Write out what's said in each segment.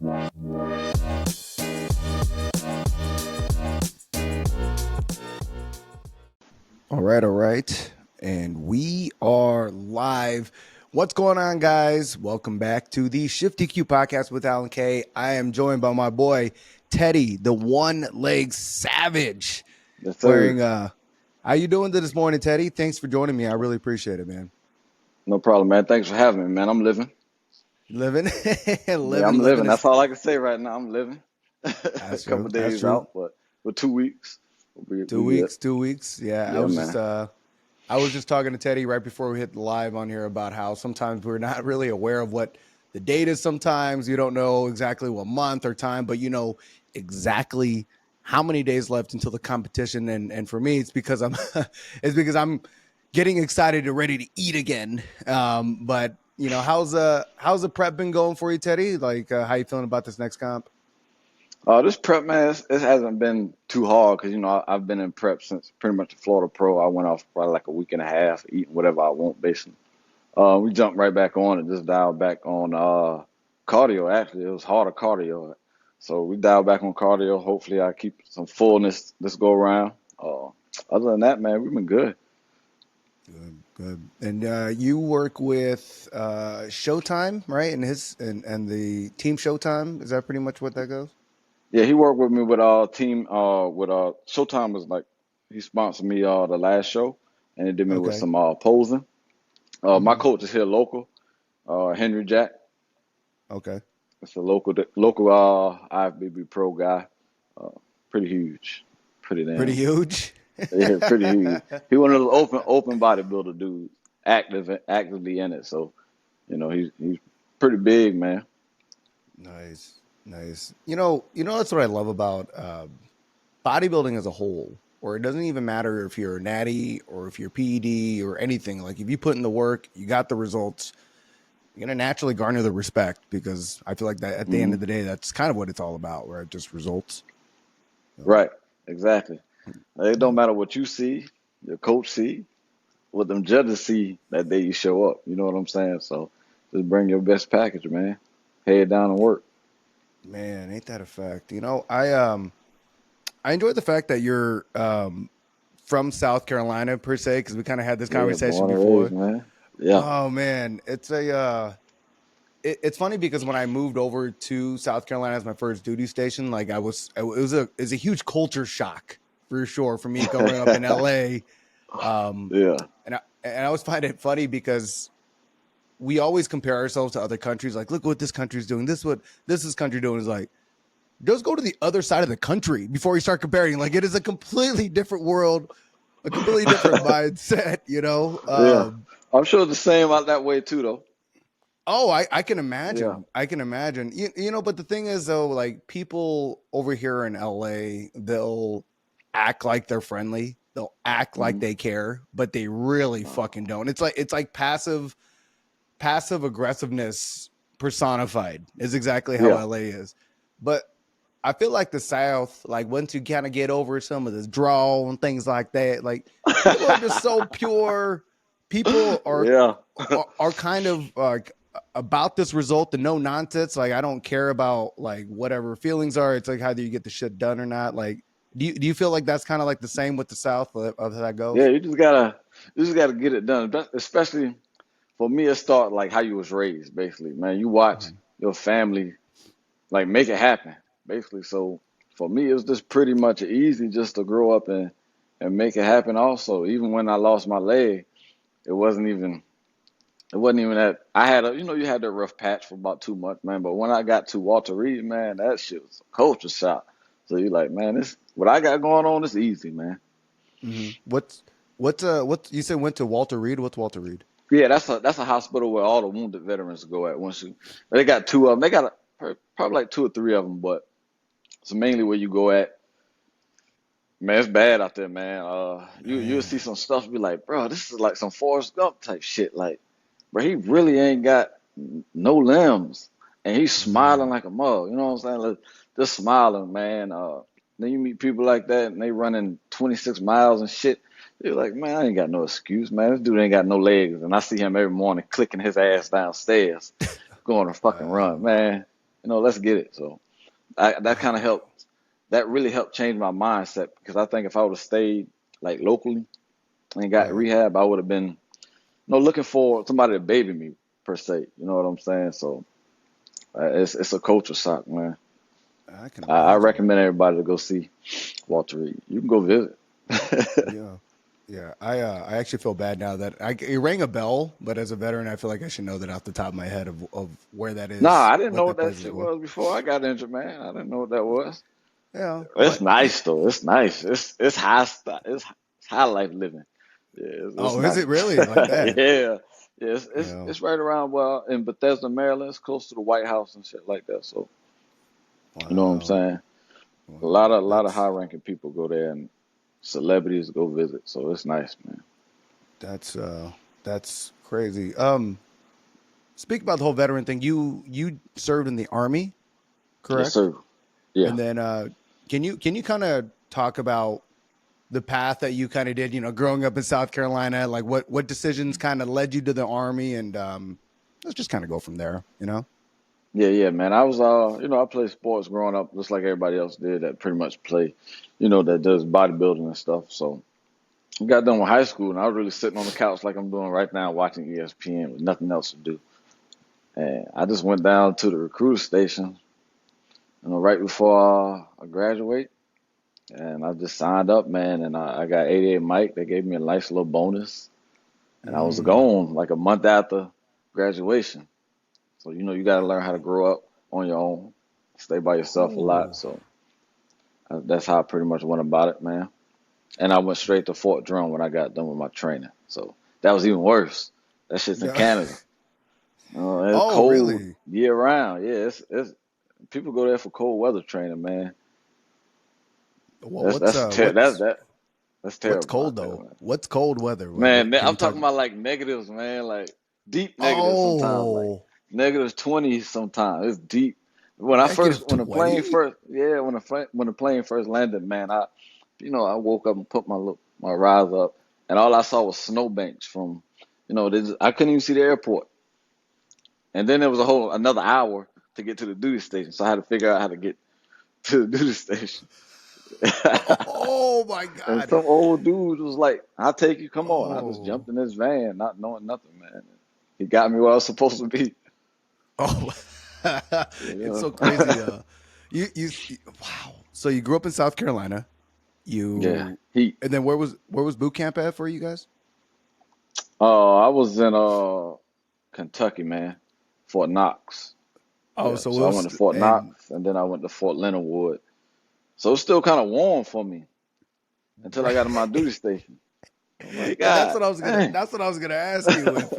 All right. And we are live. What's going on, guys? Welcome back to the ShiftEQ.Podcast with Alan K. I am joined by my boy, Teddy, the one-leg savage. Yes, sir. Wearing, how you doing this morning, Teddy? Thanks for joining me. I really appreciate it, man. No problem, man. Thanks for having me, man. I'm living. Living? Yeah, I'm living. That's all I can say right now. I'm living. A couple days out, but for 2 weeks. Two weeks. Yeah, I was just talking to Teddy right before we hit the live on here about how sometimes we're not really aware of what the date is. Sometimes you don't know exactly what month or time, but you know exactly how many days left until the competition. And for me, it's because I'm getting excited and ready to eat again. But you know, how's the prep been going for you, Teddy? Like, how you feeling about this next comp? This prep, man, it hasn't been too hard because, you know, I've been in prep since pretty much the Florida Pro. I went off probably like a week and a half, eating whatever I want, basically. We jumped right back on and just dialed back on cardio, actually. It was harder cardio. So we dialed back on cardio. Hopefully I keep some fullness this go around. Other than that, man, we've been good. Good. And you work with Showtime, right? And the team Showtime. Is that pretty much what that goes? Yeah, he worked with me with our team. With Showtime was like he sponsored me the last show, and he did me with some posing. My coach is here local, Henry Jack. Okay. It's a local IFBB pro guy. Pretty huge, pretty huge. Yeah, pretty huge. He one of those open bodybuilder dudes, actively in it. So, you know, he's pretty big, man. Nice. You know, that's what I love about bodybuilding as a whole, or it doesn't even matter if you're a natty or if you're PED or anything. Like, if you put in the work, you got the results, you're going to naturally garner the respect, because I feel like that at the end of the day, that's kind of what it's all about, right? Just results. Right. Exactly. It don't matter what you see, your coach see, what them judges see that day you show up. You know what I'm saying? So just bring your best package, man. Head down and work. Man, ain't that a fact? You know, I enjoyed the fact that you're from South Carolina per se, because we kind of had this conversation before. Raised, man. Yeah. Oh man, it's funny because when I moved over to South Carolina as my first duty station, like it was a huge culture shock for sure for me growing up in LA. And I always find it funny because we always compare ourselves to other countries. Like, look what this country's doing. This country doing is like, just go to the other side of the country before you start comparing. Like, it is a completely different world, a completely different mindset, you know? Yeah. I'm sure the same out that way too, though. Oh, I can imagine. Yeah. I can imagine. You know, but the thing is, though, like, people over here in LA, they'll act like they're friendly. They'll act like they care, but they really fucking don't. It's like passive aggressiveness personified is exactly how LA is. But I feel like the South, like, once you kind of get over some of this drawl and things like that, like, people are just so pure. People are kind of like about this result, the no nonsense. Like, I don't care about like whatever feelings are. It's like either you get the shit done or not. Like, do you feel like that's kind of like the same with the South of how that goes? Yeah, you just gotta get it done. Especially for me, it started like how you was raised, basically. Man, you watch your family like make it happen, basically. So for me, it was just pretty much easy just to grow up and make it happen. Also, even when I lost my leg, it wasn't even that I had you had that rough patch for about 2 months, man. But when I got to Walter Reed, man, that shit was a culture shock. So you're like, man, this what I got going on is easy, man. What you said went to Walter Reed? What's Walter Reed? Yeah, that's a hospital where all the wounded veterans go at once they got 2 of them. They got probably like 2 or 3 of them, but it's mainly where you go at. Man, it's bad out there, man. You'll see some stuff, be like, bro, this is like some Forrest Gump type shit. Like, bro, he really ain't got no limbs, and he's smiling like a mug. You know what I'm saying? Like, just smiling, man. Then you meet people like that, and they running 26 miles and shit. You're like, man, I ain't got no excuse, man. This dude ain't got no legs, and I see him every morning clicking his ass downstairs, going to fucking run, man. let's get it. So that kind of helped. That really helped change my mindset because I think if I would have stayed like locally and got Right. rehab, I would have been, looking for somebody to baby me per se. You know what I'm saying? So it's a culture shock, man. I can I imagine. recommend everybody to go see Walter Reed. You can go visit. Yeah. Yeah. I actually feel bad now that it rang a bell, but as a veteran, I feel like I should know that off the top of my head of where that Nah, is, I didn't know what what that that place is shit for. was before I got injured, man. I didn't know what that was. Yeah. It's But nice though. It's nice. It's high style. It's high life living. Yeah, it's oh, is nice. it really like that? Yeah, yeah. It's, it's Yeah. it's right around in Bethesda, Maryland. It's close to the White House and shit like that. So you know what I'm Wow. saying. A lot Wow. of a lot of high ranking people go there and celebrities go visit. So it's nice, man. That's that's crazy. Speak about the whole veteran thing. You served in the army, Yes, correct? sir. Yeah. And then can you kind of talk about the path that you kind of did, growing up in South Carolina, like what decisions kind of led you to the army, and let's just kind of go from there. Yeah, man. I was, I played sports growing up, just like everybody else did. That pretty much play, that does bodybuilding and stuff. So I got done with high school, and I was really sitting on the couch like I'm doing right now, watching ESPN with nothing else to do. And I just went down to the recruiter station, right before I graduate, and I just signed up, man. And I got 88 mic. They gave me a nice little bonus, and I was Mm. gone like a month after graduation. So you got to learn how to grow up on your own, stay by yourself a lot. Oh, So that's how I pretty much went about it, man. And I went straight to Fort Drum when I got done with my training. So that was even worse. That shit's in no. Canada. It's Oh, cold really? year round. Yeah, it's people go there for cold weather training, man. Well, That's what's that's uh, ter- that what's that that's what's terrible cold out there, though? man. What's cold weather? Man, Can I'm you talk? talking about like negatives, man, like deep negatives sometimes, like Oh, -20 sometimes. It's deep. negative When the plane 20. first, yeah, when the plane first landed, man, I woke up and put my rise up, and all I saw was snowbanks from, I couldn't even see the airport, and then there was another hour to get to the duty station, so I had to figure out how to get to the duty station. Oh my And God. some old dude was like, "I'll take you. Come on." I just Oh. jumped in his van, not knowing nothing, man. He got me where I was supposed to be. Oh, it's Yeah. so crazy. Wow. So you grew up in South Carolina. Yeah. You, He. and then where was boot camp at for you guys? I was in Kentucky, man, Fort Knox. Oh, Yeah. so So it I went was, to Fort and Knox, and then I went to Fort Leonard Wood. So it's still kind of warm for me until I got to my duty station. I'm like, yeah, that's God, what I was gonna. dang. That's what I was gonna ask you. If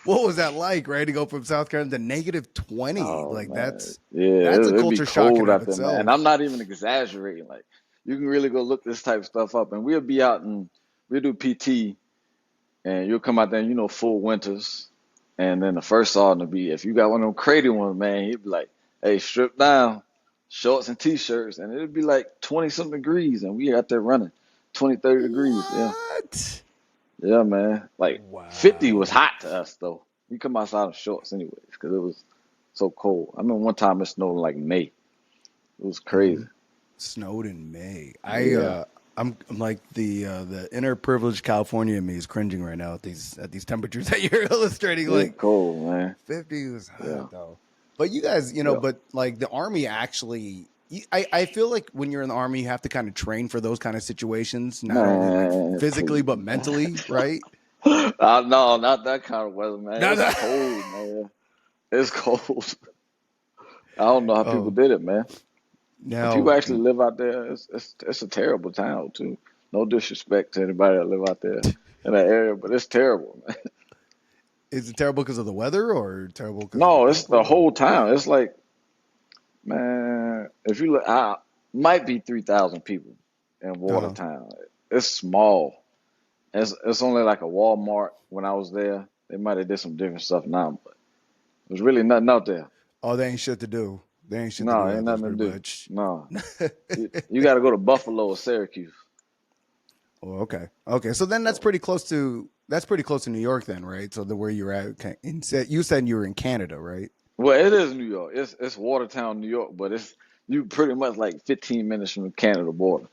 what was that like, right? To go from South Carolina to -20, Oh like man, yeah, that's a it'd be culture shock in cold and of out there, man. And I'm itself. not even exaggerating. Like, you can really go look this type of stuff up, and we'll do PT, and you'll come out there, full winters, and then the first sergeant will be, if you got one of them crazy ones, man, he'd be like, "Hey, strip down, shorts and t-shirts," and it'd be like 20 something degrees, and we out there running 20, 30 degrees. Yeah, What? yeah, man. Like 50 was Wow. hot to us though. We come outside in shorts anyways, because it was so cold. I remember one time it snowed in like May. It was crazy. Snowed in May. Yeah, I'm like the inner privileged California in me is cringing right now at these temperatures that you're illustrating. it's Like cold, man. 50 was Yeah, hot though. But you guys, yeah. but like the army actually, I feel like when you're in the army, you have to kind of train for those kind of situations, not only like Man, physically please. but mentally, right? No, not that kind of weather, man. Not It's that. cold, man. It's cold. I don't know how people Oh, did it, man. And people now, actually live out there. It's a terrible town too. No disrespect to anybody that live out there in that area, but it's terrible, man. is it terrible because of the weather or terrible because of the No, it's the people? Or whole town. It's like, man, if you look, might be 3,000 people in uh-huh. Watertown. It's small. It's only like a Walmart when I was there. They might have did some different stuff now, but there's really nothing out there. Oh, they ain't shit to do. They ain't shit to No, do ain't out there, nothing to pretty do. much. No, you got to go to Buffalo or Syracuse. Oh, okay. Okay. So then So that's pretty close to New York then, right? So the where you're at, you said you were in Canada, right? Well, it is New York. It's Watertown, New York, but you pretty much like 15 minutes from the Canada border.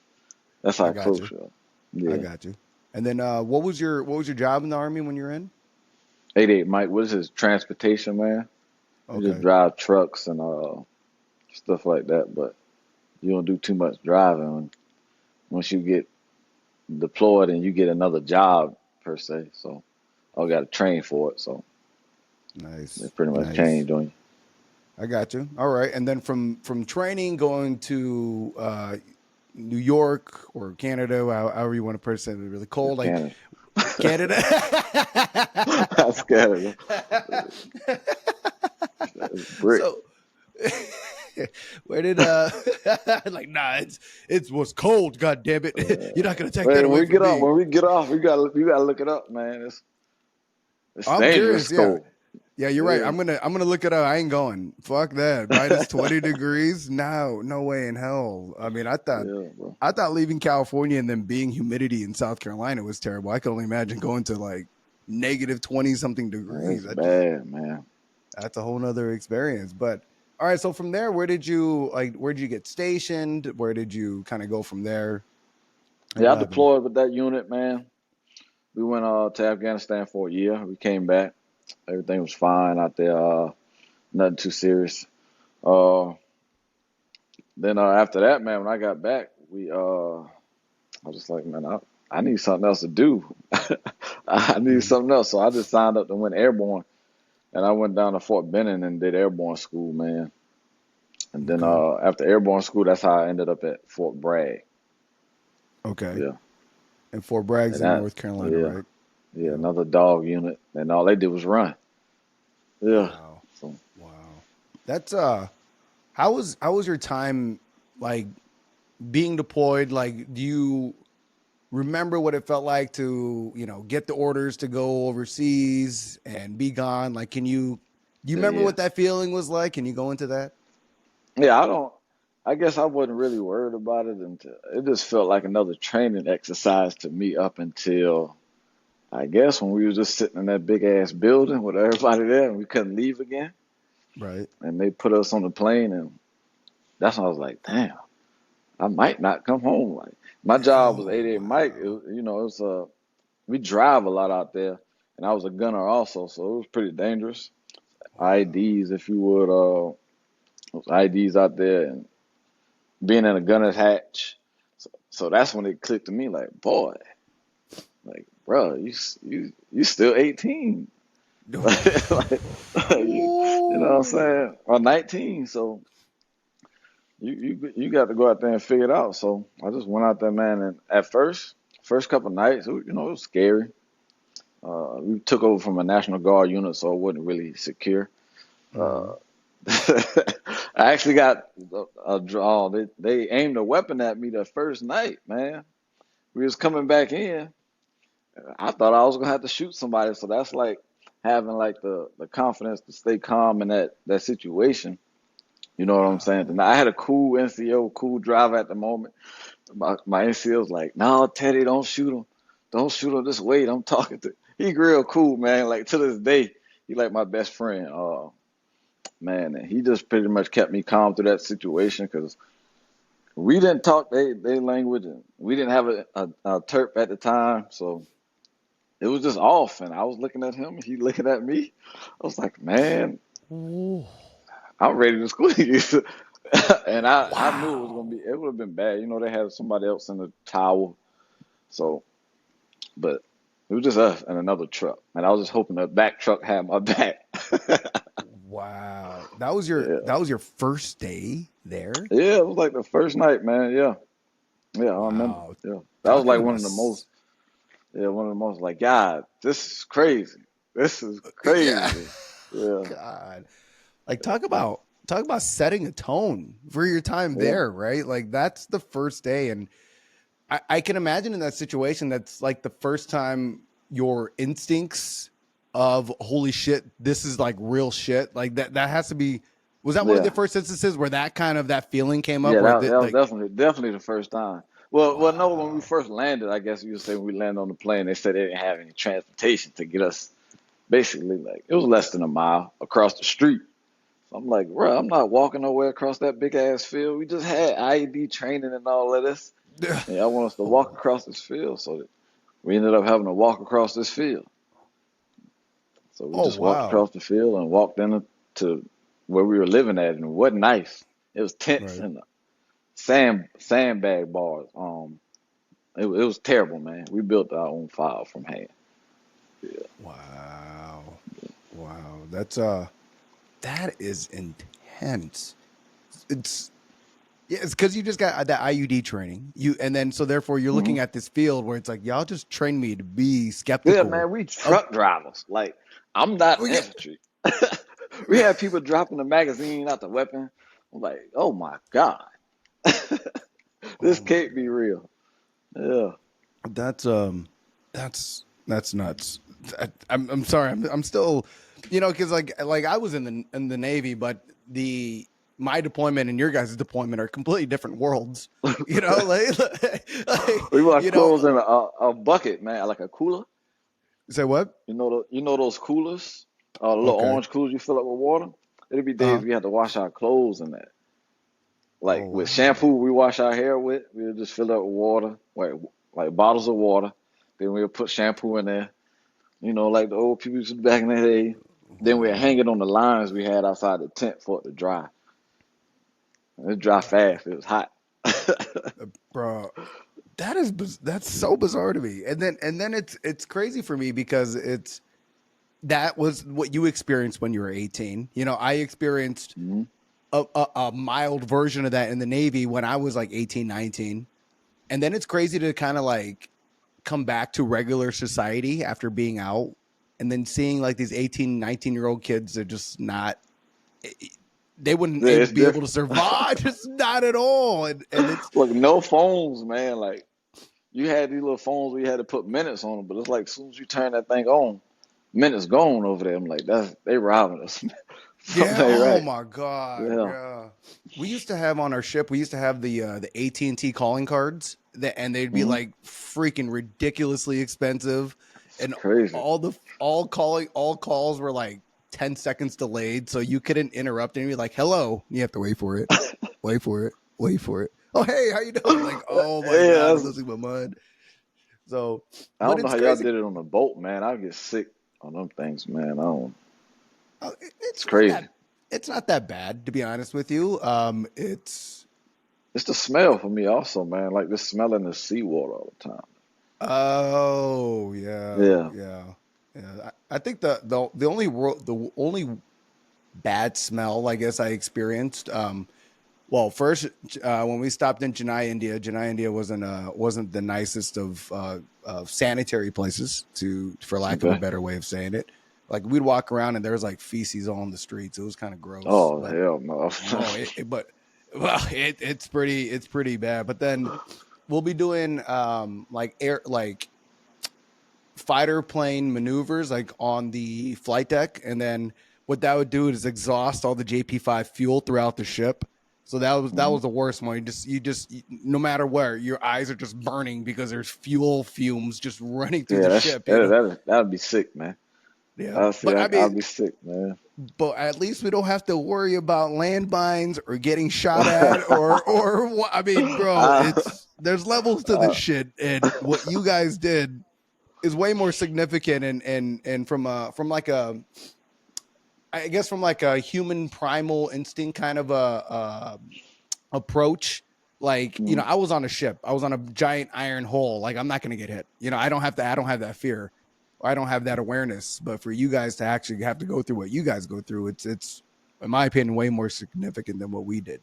That's I how got close you. you are. I Yeah. got you. And then what was your job in the army when you're in? 88 Mike, what is his transportation, man? You just Okay. drive trucks and stuff like that, but you don't do too much driving once you get deployed and you get another job per se. So I got to train for it. So they Nice. pretty much Nice. change on you. I got you. All right. And then from training going to New York or Canada, however you want to put it, really cold, like Canada. Canada. That's Canada. That's brick. So where did like nah, it's was cold, god damn it. You're not gonna take that Man, away from me. when we get off, you gotta look it up, man. It's I'm dangerous curious, yeah. cold. Yeah, you're right. Yeah. I'm gonna look it up. I ain't going. Fuck that. Minus 20 degrees? No, no way in hell. I mean, Yeah, bro. I thought leaving California and then being humidity in South Carolina was terrible. I can only imagine going to like negative 20 something degrees. It's bad, man. That's a whole nother experience. But all right, so from there, where did you get stationed? Where did you kind of go from there? And Yeah, I what happened? deployed with that unit, man. We went to Afghanistan for a year. We came back. Everything was fine out there. Nothing too serious. Uh, then after that, man, when I got back, I was just like, man, I need something else to do. I need Mhm. something else. So I just signed up to went airborne, and I went down to Fort Benning and did airborne school, man. And then Okay. after airborne school, that's how I ended up at Fort Bragg. Okay. Yeah, And Fort Bragg's and in that, North Carolina, yeah, right? yeah, Yeah. another dog unit, and all they did was run. Yeah. Wow. So Wow. That's how was your time like being deployed? Like, do you remember what it felt like to, get the orders to go overseas and be gone? Like, do you remember yeah, what that feeling was like? Can you go into that? yeah. I don't. I guess I wasn't really worried about it until it just felt like another training exercise to me up until I guess when we was just sitting in that big ass building with everybody there and we couldn't leave again, Right. and they put us on the plane, and that's when I was like, damn, I might not come home. Like my job was Oh, 88 Mike. wow. It was we drive a lot out there, and I was a gunner also, so it was pretty dangerous. Wow. IDs, if you would, those IDs out there, and being in a gunner's hatch. So that's when it clicked to me, like, boy, like, bro, you still 18. Like, you know what I'm Ooh. saying? Or 19. So you got to go out there and figure it out. So I just went out there, man. And at first couple nights, it was scary. We took over from a National Guard unit, so it wasn't really secure. Mhm. Uh, I actually got a draw. They aimed a weapon at me the first night, man. We was coming back in. I thought I was gonna have to shoot somebody. So that's like having like the confidence to stay calm in that situation. You know what I'm saying? Wow. And I had a cool NCO, cool driver at the moment. My NCO was like, "No, Teddy, don't shoot him. Don't shoot him. Just wait. I'm talking to." He real cool, man. Like to this day, he like my best friend. Man, and he just pretty much kept me calm through that situation because we didn't talk they language and we didn't have a terp at the time, so it was just off. And I was looking at him, he looking at me. I was like, man, Ooh. I'm ready to squeeze you. And I knew Wow. it would have been bad. They had somebody else in the tower. So, but it was just us and another truck. And I was just hoping the back truck had my back. Wow. That was your Yeah. that was your first day there? Yeah, it was like the first night, man. Yeah. Yeah, I remember. Wow. Yeah. That was Talking like about one of the most like, God, this is crazy. This is yeah. crazy. Yeah. God. Like talk about setting a tone for your time Yeah. there, right? Like that's the first day. And I can imagine in that situation that's like the first time your instincts of holy shit, this is like real shit. Like that has to be, was that one of the Yeah. first instances where that feeling came up Yeah, where that was like definitely the first time. Well, no, when we wow. first landed, I guess you would say when we landed on the plane, they said they didn't have any transportation to get us basically like it was less than a mile across the street. So I'm like, bro, I'm not walking nowhere across that big ass field. We just had IED training and all of this. And y'all want us to walk across this field. So we ended up having to walk across this field. So we Oh just walked wow. across the field and walked into where we were living at, and it wasn't nice. It was tents Right. and sandbag bars. It was terrible, man. We built our own file from hand. Yeah. Wow. Wow. That is intense. It's Yeah, it's because you just got that IUD training. And then so therefore you're Hmm. looking at this field where it's like y'all just train me to be Yeah, skeptical man. We of. truck drivers. Like I'm not Well, yeah. infantry. We had people dropping the magazine out the weapon. I'm like, oh my god, this Oh my can't be god. real. Yeah. That's that's nuts. I'm sorry. I'm still, because like I was in the Navy, but my deployment and your guys' deployment are completely different worlds. Like, We wash you know. clothes in a bucket, man, like a cooler. Say what? You know those coolers, little Okay. orange coolers you fill up with water. It'd be Uh huh. days we had to wash our clothes in that. Oh Like with wow. shampoo, we wash our hair with. We'll just fill it up with water, like bottles of water. Then we'll put shampoo in there. Like the old people used to do back in the day. Then we'll hang Wow. it on the lines we had outside the tent for it to dry. And it dry Wow. fast. It was hot. Bro, that's so bizarre to me. And then it's crazy for me because that was what you experienced when you were 18. I experienced Hmm. a mild version of that in the Navy when I was like 18, 19. And then it's crazy to kind of like come back to regular society after being out and then seeing like these 18, 19-year-old kids are just not, they wouldn't Yeah, it's be able to different. survive, just not at all. And it's, Look, no phones, man. Like you had these little phones where you had to put minutes on them, but it's like as soon as you turn that thing on, minutes gone over there. I'm like, they robbing us. yeah. Something ain't Oh right. my God. Yeah. Yeah. We used to have on our ship, we used to have the AT&T calling cards and they'd be Hmm. like freaking ridiculously expensive. It's And crazy. all calls were like 10 seconds delayed. So you couldn't interrupt and be like, hello. You have to wait for it. Wait for it. Wait for it. Oh, hey, how you doing? Like, oh my Yeah, God, I'm losing my mind. So, I but don't know it's how y'all crazy. did it on the boat, man. I get sick on them things, man. I don't. It's It's not crazy. that it's not that bad, to be honest with you. It's It's the smell for me also, man. Like just smelling the seawater all the time. Oh yeah, Yeah. yeah, yeah. I think the only bad smell I guess I experienced. Well, first when we stopped in Chennai, India wasn't the nicest of sanitary places for lack of a Okay. better way of saying it. Like we'd walk around and there was like feces all on the streets. It was kind of gross, Oh but hell no. oh, well, it's pretty bad. But then we'll be doing like fighter plane maneuvers like on the flight deck, and then what that would do is exhaust all the JP5 fuel throughout the ship. So that was Mhm. the worst one. No matter where, your eyes are just burning because there's fuel fumes just running through Yeah, the that's ship. that'd be sick, man. Yeah. I see. But I mean, I'd be sick, man. but at least we don't have to worry about landmines or getting shot at or what. I mean, bro, I, there's levels to this shit, and what you guys did is way more significant and from like a I guess from like a human primal instinct kind of a approach. Like, Mhm. I was on a ship. I was on a giant iron hull. Like, I'm not going to get hit. I don't have that fear. I don't have that awareness. But for you guys to actually have to go through what you guys go through, it's in my opinion way more significant than what we did.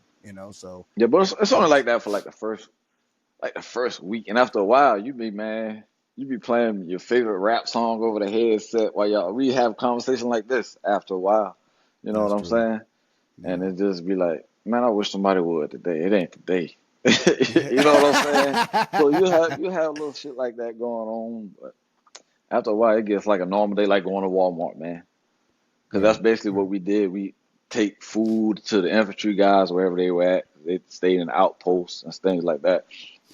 So Yeah, but it's only it's like that for like the first week, and after a while, you be playing your favorite rap song over the headset while we have a conversation like this. After a while, you know what that's I'm true. saying? And Yeah. it just be like, man, I wish somebody would today. It ain't today. Yeah. You know what I'm saying? So you have little shit like that going on, but after a while, it gets like a normal day, like going to Walmart, man. Because that's Right. basically what we did. We take food to the infantry guys wherever they were at. They stayed in outposts and things like that.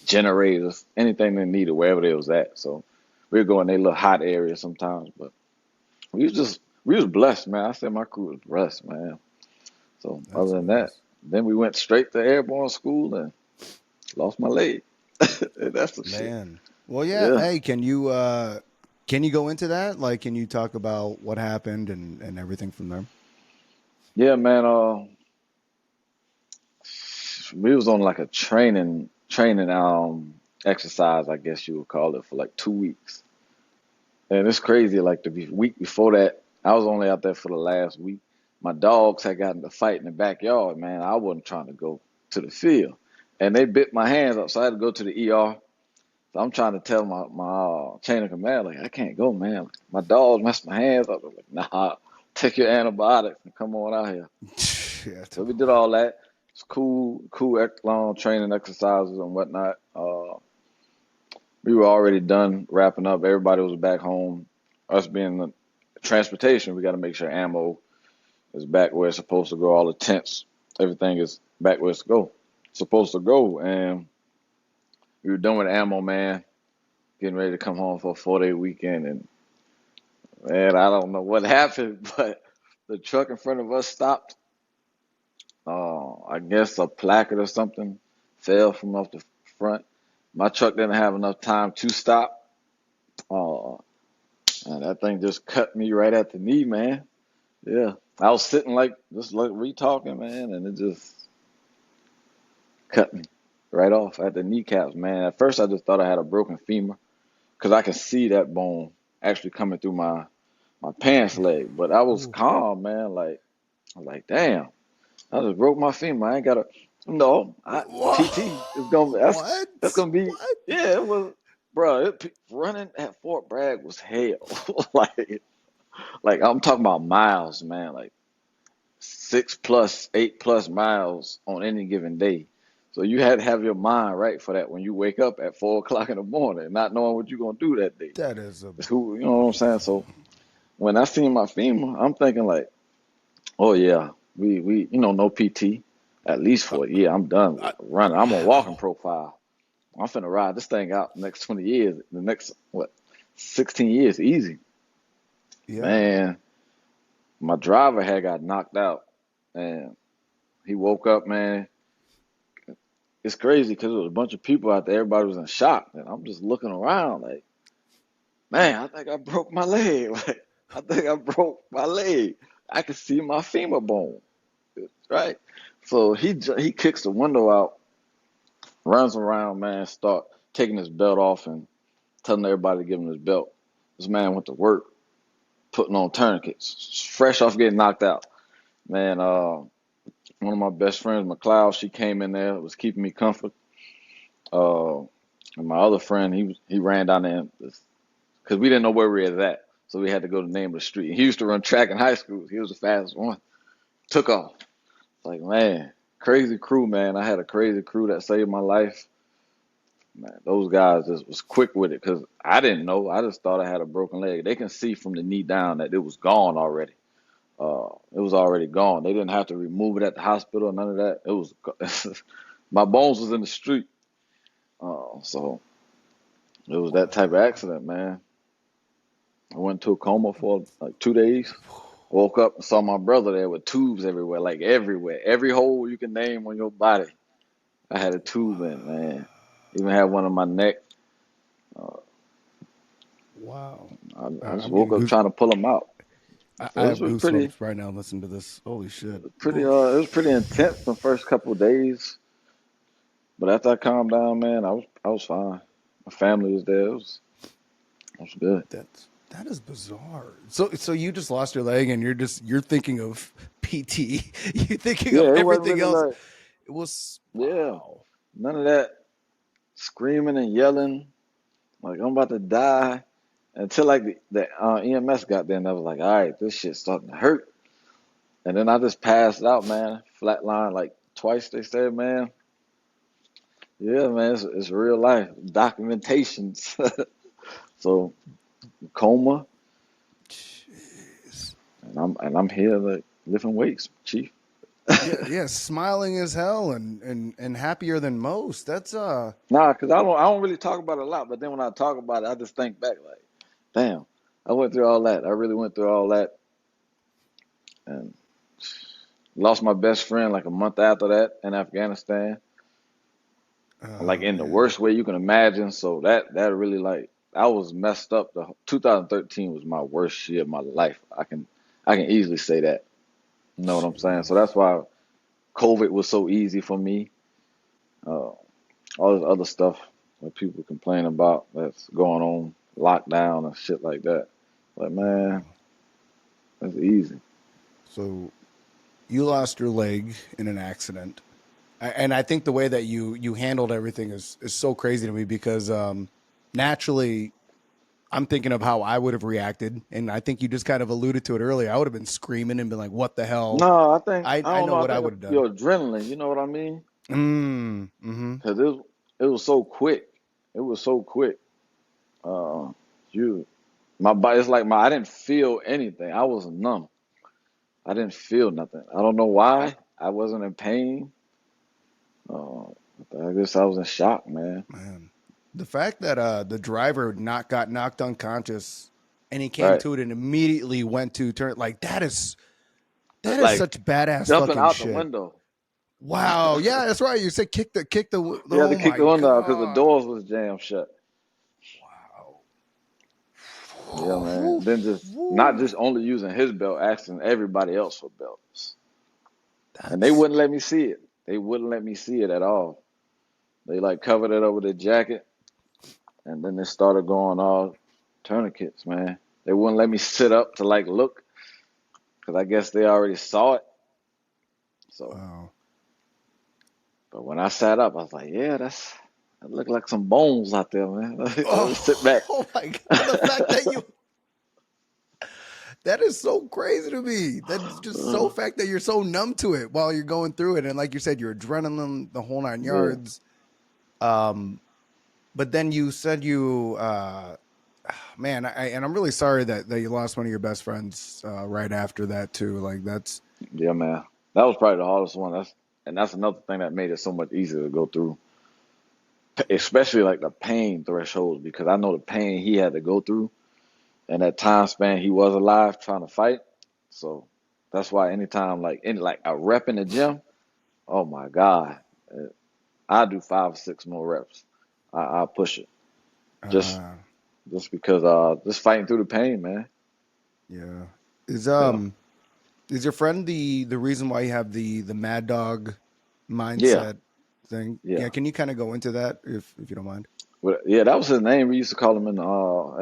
Generators, anything they needed wherever they was at. So we'd go in their little hot areas sometimes, but we was blessed, man. I said my crew was blessed, man. So That's other than that, nice. then we went straight to airborne school and lost my leg. That's the shit. Man. Well, yeah. Yeah. Hey, can you go into that? Like, can you talk about what happened and everything from there? Yeah, man. We was on like a training exercise, I guess you would call it, for like 2 weeks. And it's crazy. Like week before that, I was only out there for the last week. My dogs had gotten to fight in the backyard, man. I wasn't trying to go to the field. And they bit my hands up, so I had to go to the ER. So I'm trying to tell my chain of command, like, I can't go, man. My dogs messed my hands up. I'm like, nah, take your antibiotics and come on out here. Yeah. So we did all that. It's cool long training exercises and whatnot. We were already done wrapping up. Everybody was back home. Us being the transportation, we got to make sure ammo is back where it's supposed to go. All the tents, everything is back where supposed to go. And we were done with ammo, man. Getting ready to come home for a 4-day weekend, and man, I don't know what happened, but the truck in front of us stopped. I guess a placard or something fell from off the front. My truck didn't have enough time to stop. Uh, and that thing just cut me right at the knee, man. Yeah. I was sitting just like we talking, man, and it just cut me right off at the kneecaps, man. At first, I just thought I had a broken femur because I could see that bone actually coming through my pants leg. But I was Ooh. calm, man. Like, I'm like, damn, I just broke my femur. I ain't got to. No, PT is gonna. That's What? gonna be. What? Yeah, it was, bro. Running at Fort Bragg was hell. like I'm talking about miles, man. Like 6+, 8+ miles on any given day. So you had to have your mind right for that when you wake up at 4 o'clock in the morning, not knowing what you're gonna do that day. That is a. It's who, you know what I'm saying? So when I seen my femur, I'm thinking like, oh yeah, we no PT at least for a year. I'm done with I, running. I'm on walking profile. I'm finna ride this thing out the next 20 years, the next 16 years, easy. yeah. Man, my driver had got knocked out, and he woke up, man. It's crazy because there was a bunch of people out there. Everybody was in shock, and I'm just looking around like, man, I think I broke my leg. Like, I think I broke my leg. I could see my femur bone, right? So he kicks the window out, runs around, man, start taking his belt off and telling everybody to give him his belt. This man went to work, putting on tourniquets, fresh off getting knocked out. Man, one of my best friends, McLeod, she came in there, was keeping me comfort. Uh, and my other friend, he ran down there because we didn't know where we were at, so we had to go to the name of the street. He used to run track in high school. He was the fastest one. Took off. Like, man, crazy crew, man. I had a crazy crew that saved my life. Man, those guys just was quick with it because I didn't know. I just thought I had a broken leg. They can see from the knee down that it was gone already. It was already gone. They didn't have to remove it at the hospital. None of that. It was my bones was in the street. So it was that type of accident, man. I went to a coma for like 2 days. Woke up and saw my brother there with tubes everywhere, like everywhere. Every hole you can name on your body, I had a tube in, man. Even had one on my neck. Uh, Wow. I just I'm woke getting up goose. trying to pull them out. I So have goosebumps right now listening to this. Holy shit. Oof. it was pretty intense the first couple of days. But after I calmed down, man, I was fine. My family was there. It was good. That is bizarre. So you just lost your leg and you're thinking of PT. You're thinking of Yeah, it wasn't everything really else. like, It was yeah, wow. none of that screaming and yelling like I'm about to die until like the EMS got there and I was like, all right, this shit's starting to hurt. And then I just passed out, man, flatline like twice. They said, man, yeah, man, it's real life documentations. So coma, Jeez. and I'm here like lifting weights, chief. Yeah, yeah, smiling as hell and happier than most. That's Nah, cause I don't really talk about it a lot, but then when I talk about it, I just think back like, damn, I went through all that. I really went through all that, and Lost my best friend like a month after that in Afghanistan, like Oh in the man. worst way you can imagine. So that really like I was messed up. The 2013 was my worst year of my life. I can easily say that. You know what I'm saying? So Jeez. that's why COVID was so easy for me. Uh, all this other stuff that people complain about that's going on, lockdown and shit like that. Like, man, Wow. that's easy. So you lost your leg in an accident. And I think the way that you handled everything is so crazy to me because naturally I'm thinking of how I would have reacted, and I think you just kind of alluded to it earlier. I would have been screaming and been like, "What the hell?" No, I I don't know know. I what I think would have done. your adrenaline, you know what I mean? Mm-hmm. Because it was so quick. It was so quick. Uh, you, my body, it's like I didn't feel anything. I was numb. I didn't feel nothing. I don't know why. I wasn't in pain. Uh, I guess I was in shock, man. Man, the fact that the driver not got knocked unconscious and he came Right? to it and immediately went to turn like that is Like such badass jumping fucking out the shit. window. Wow. Yeah, that's right. You said kick the. You had to Oh kick my the window out because the god. doors was jammed shut. Yeah, man. Wow. Then just not just only using his belt, asking everybody else for belts. And they That's wouldn't let me see it. They wouldn't let me see it at all. They like covered it over the jacket, and then they started going all tourniquets, man. They wouldn't let me sit up to like look, because I guess they already saw it. So, wow. but when I sat up, I was like, yeah, that look like some bones out there, man. Let me sit Oh, back. oh my god. The fact that you that is so crazy to me. That's just so fact that you're so numb to it while you're going through it. And like you said, your adrenaline, the whole nine Yeah. yards. Um, but then you said you man, and I'm really sorry that you lost one of your best friends right after that too. Like that's Yeah, man. That was probably the hardest one. That's another thing that made it so much easier to go through, especially like the pain thresholds, because I know the pain he had to go through and that time span he was alive trying to fight. So that's why anytime like like a rep in the gym, oh my God, uh, I do 5 or 6 more reps. I push it just uh just because just fighting through the pain, man. yeah. Yeah, Is your friend the reason why you have the mad dog yeah, mindset thing? yeah. Yeah, can you kind of go into that if you don't mind? But yeah, that was his name. We used to call him in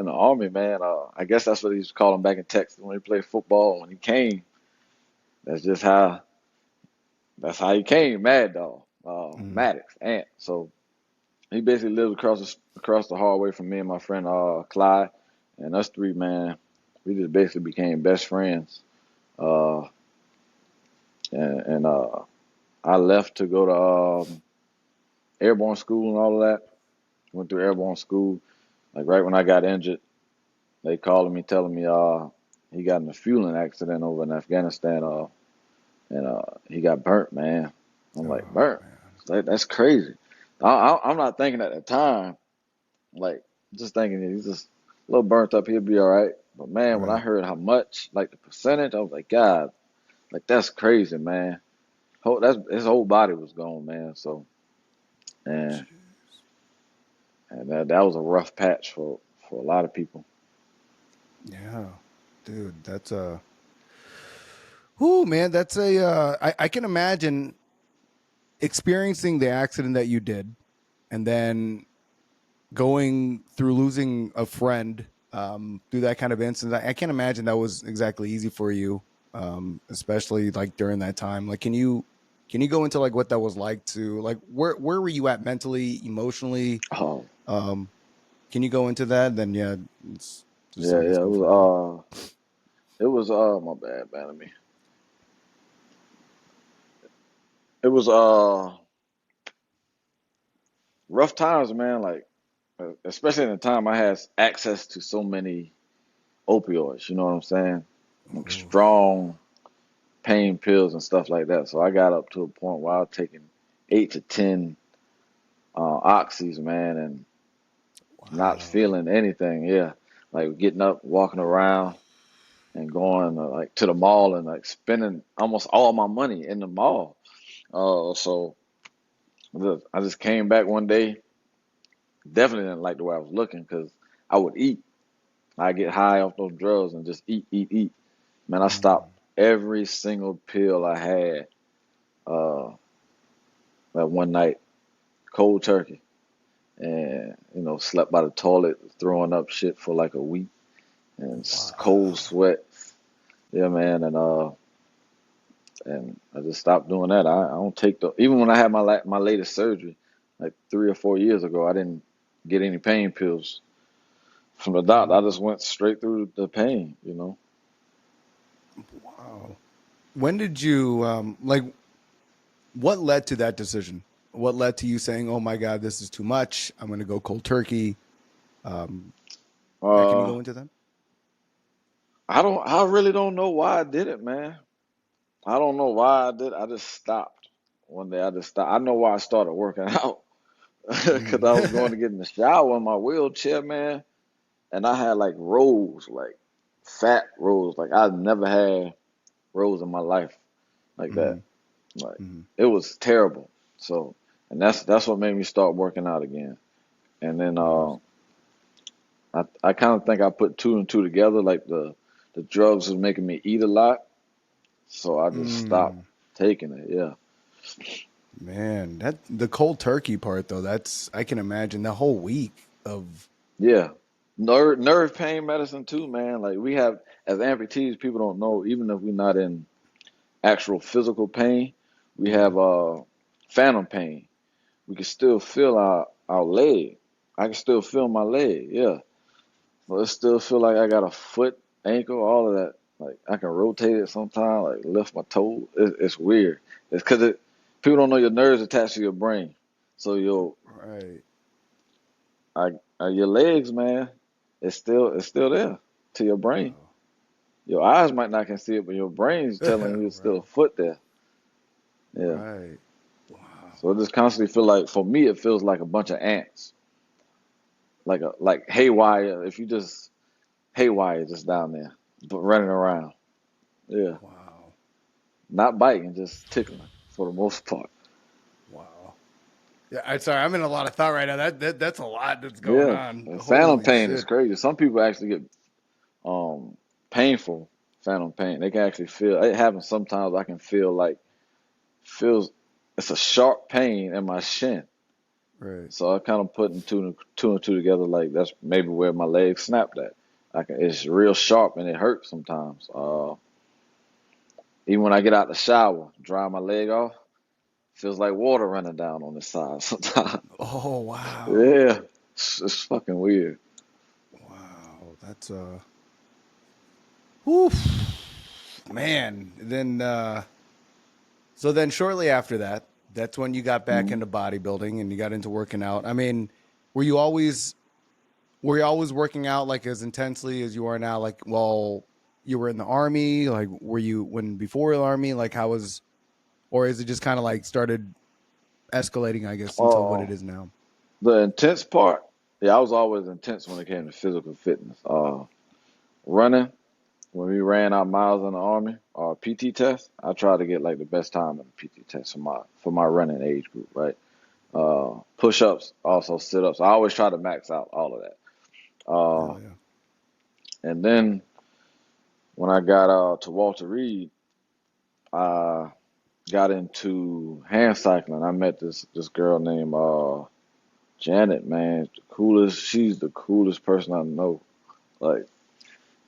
the army, man. I guess that's what he used to call him back in Texas when he played football. When he came, that's just how that's how he came, Mad Dog, Mm. Maddox, Ant. So he basically lives across the hallway from me and my friend Clyde, and us three, man. We just basically became best friends. Uh, and I left to go to airborne school and all of that. Went through airborne school. Like right when I got injured, they calling me telling me he got in a fueling accident over in Afghanistan and he got burnt, man. I'm like, Oh burnt? man. That's crazy. I'm not thinking at the time, like just thinking he's just a little burnt up, he'll be all right. But man, when I Right. heard how much, like the percentage, I was like, God, like that's crazy, man. That's his whole body was gone, man. So and Jeez. and that was a rough patch for a lot of people. Yeah. Dude, that's a oh man, that's a I can imagine experiencing the accident that you did and then going through losing a friend through that kind of instance. I can't imagine that was exactly easy for you, especially like during that time. Like, can you go into like what that was like to like where were you at mentally, emotionally? Oh Um, can you go into that? Then yeah, let's just yeah, I guess yeah. go from there. It was my bad, man. It was rough times, man. Like especially in the time I had access to so many opioids. You know what I'm saying? Like Oh, strong pain pills and stuff like that. So I got up to a point where I was taking 8 to 10 oxys, man, and not wow. feeling anything. Yeah, like getting up, walking around. and going like to the mall and like spending almost all my money in the mall. So I just came back one day. Definitely didn't like the way I was looking because I would eat. I get high off those drugs and just eat, eat, eat. Man, I stopped every single pill I had that one night, cold turkey, and slept by the toilet, throwing up shit for like a week, and cold sweats. Yeah, man, and I just stopped doing that. I don't take even when I had my latest surgery, like 3 or 4 years ago, I didn't get any pain pills from the doctor. I just went straight through the pain. Wow. When did you like? What led to that decision? What led to you saying, "Oh my God, this is too much. I'm going to go cold turkey"? Can you go into that? I really don't know why I did it, man. I don't know why I did. I just stopped one day. I just stopped. I know why I started working out because I was going to get in the shower in my wheelchair, man, and I had like rolls, like fat rolls. Like I've never had rolls in my life like that. Like it was terrible. So, and that's what made me start working out again. And then I kind of think I put two and two together. Like the drugs was making me eat a lot, so I just stopped taking it. Yeah. Man, that the cold turkey part though, I can imagine the whole week of Yeah. Nerve pain medicine too, man. Like we have as amputees, people don't know, even if we're not in actual physical pain, we have phantom pain. We can still feel our leg. I can still feel my leg, yeah. So it still feel like I got a foot, ankle, all of that. Like I can rotate it sometimes, like lift my toe. It's weird. It's because people don't know your nerves attached to your brain. So right. your legs, man, it's still there to your brain. Wow. Your eyes might not can see it, but your brain's telling you it's still a Right. foot there. Yeah. Right. Wow. So it just constantly feel like, for me, it feels like a bunch of ants, like haywire. If you just haywire just down there, but running around. Yeah. Wow. Not biting, just tickling for the most part. Wow. Yeah, I'm sorry. I'm in a lot of thought right now. That's a lot that's going Yeah. on. And phantom Holy pain is shit. crazy. Some people actually get painful phantom pain. They can actually feel it happens sometimes. I can feel like feels it's a sharp pain in my shin. Right. So I kind of putting two and two together, like that's maybe where my leg snapped at. It's real sharp and it hurts sometimes. Even when I get out the shower, dry my leg off, feels like water running down on the side sometimes. Oh wow. Yeah, it's fucking weird. Wow. That's whew, man. Then so then shortly after that, that's when you got back Mhm. into bodybuilding and you got into working out. I mean, were you always were you always working out like as intensely as you are now? Like, well, you were in the army. Like, were you when before the army? Like, how was, or is it just kind of like started escalating? I guess until what it Oh, is now. the intense part. Yeah, I was always intense when it came to physical fitness. Running. When we ran our miles in the army, our PT test, I tried to get like the best time in the PT test for my running age group, right? Push ups, also sit ups. I always try to max out all of that. Uh, Hell yeah. and then when I got to Walter Reed, I got into hand cycling. I met this girl named Janet, man. She's the coolest person I know. Like,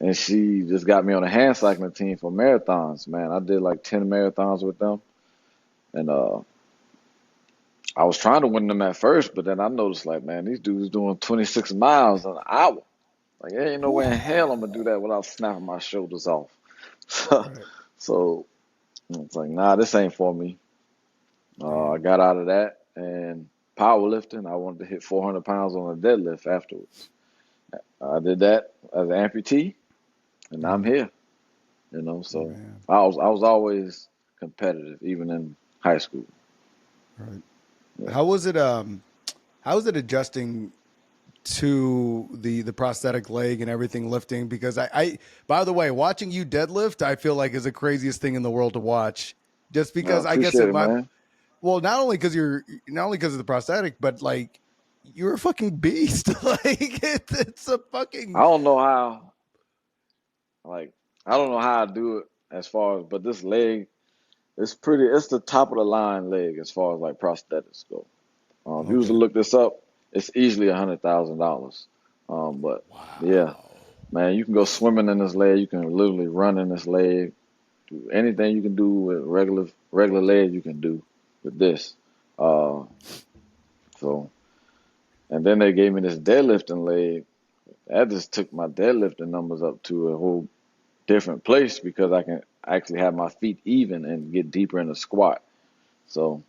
and she just got me on a hand cycling team for marathons, man. I did like 10 marathons with them. And I was trying to win them at first, but then I noticed, like, man, these dudes doing 26 miles an hour. Like, there ain't no Whew. way in hell I'm gonna do that without snapping my shoulders off. So, Right. so it's like, nah, this ain't for me. I Damn. got out of that and powerlifting. I wanted to hit 400 pounds on a deadlift afterwards. I did that as an amputee, and I'm here. So Man. I was always competitive, even in high school. Right. Yeah. How was it? How was it adjusting to the prosthetic leg and everything lifting, because I by the way, watching you deadlift, I feel like is the craziest thing in the world to watch. Just I because I guess appreciate it it, might, man. well, not only because of the prosthetic, but like you're a fucking beast. Like it's a I fucking don't know how, like, I don't know how I do it as far as, but this leg, it's the top of the line leg as far as like prosthetics go. If you was to okay. look this up, it's easily $100,000. But yeah, Wow. man, you can go swimming in this leg. You can literally run in this leg. Do anything you can do with regular leg, you can do with this. Uh, so, and then they gave me this deadlifting leg. That just took my deadlifting numbers up to a whole different place because I can actually have my feet even and get deeper in the squat. So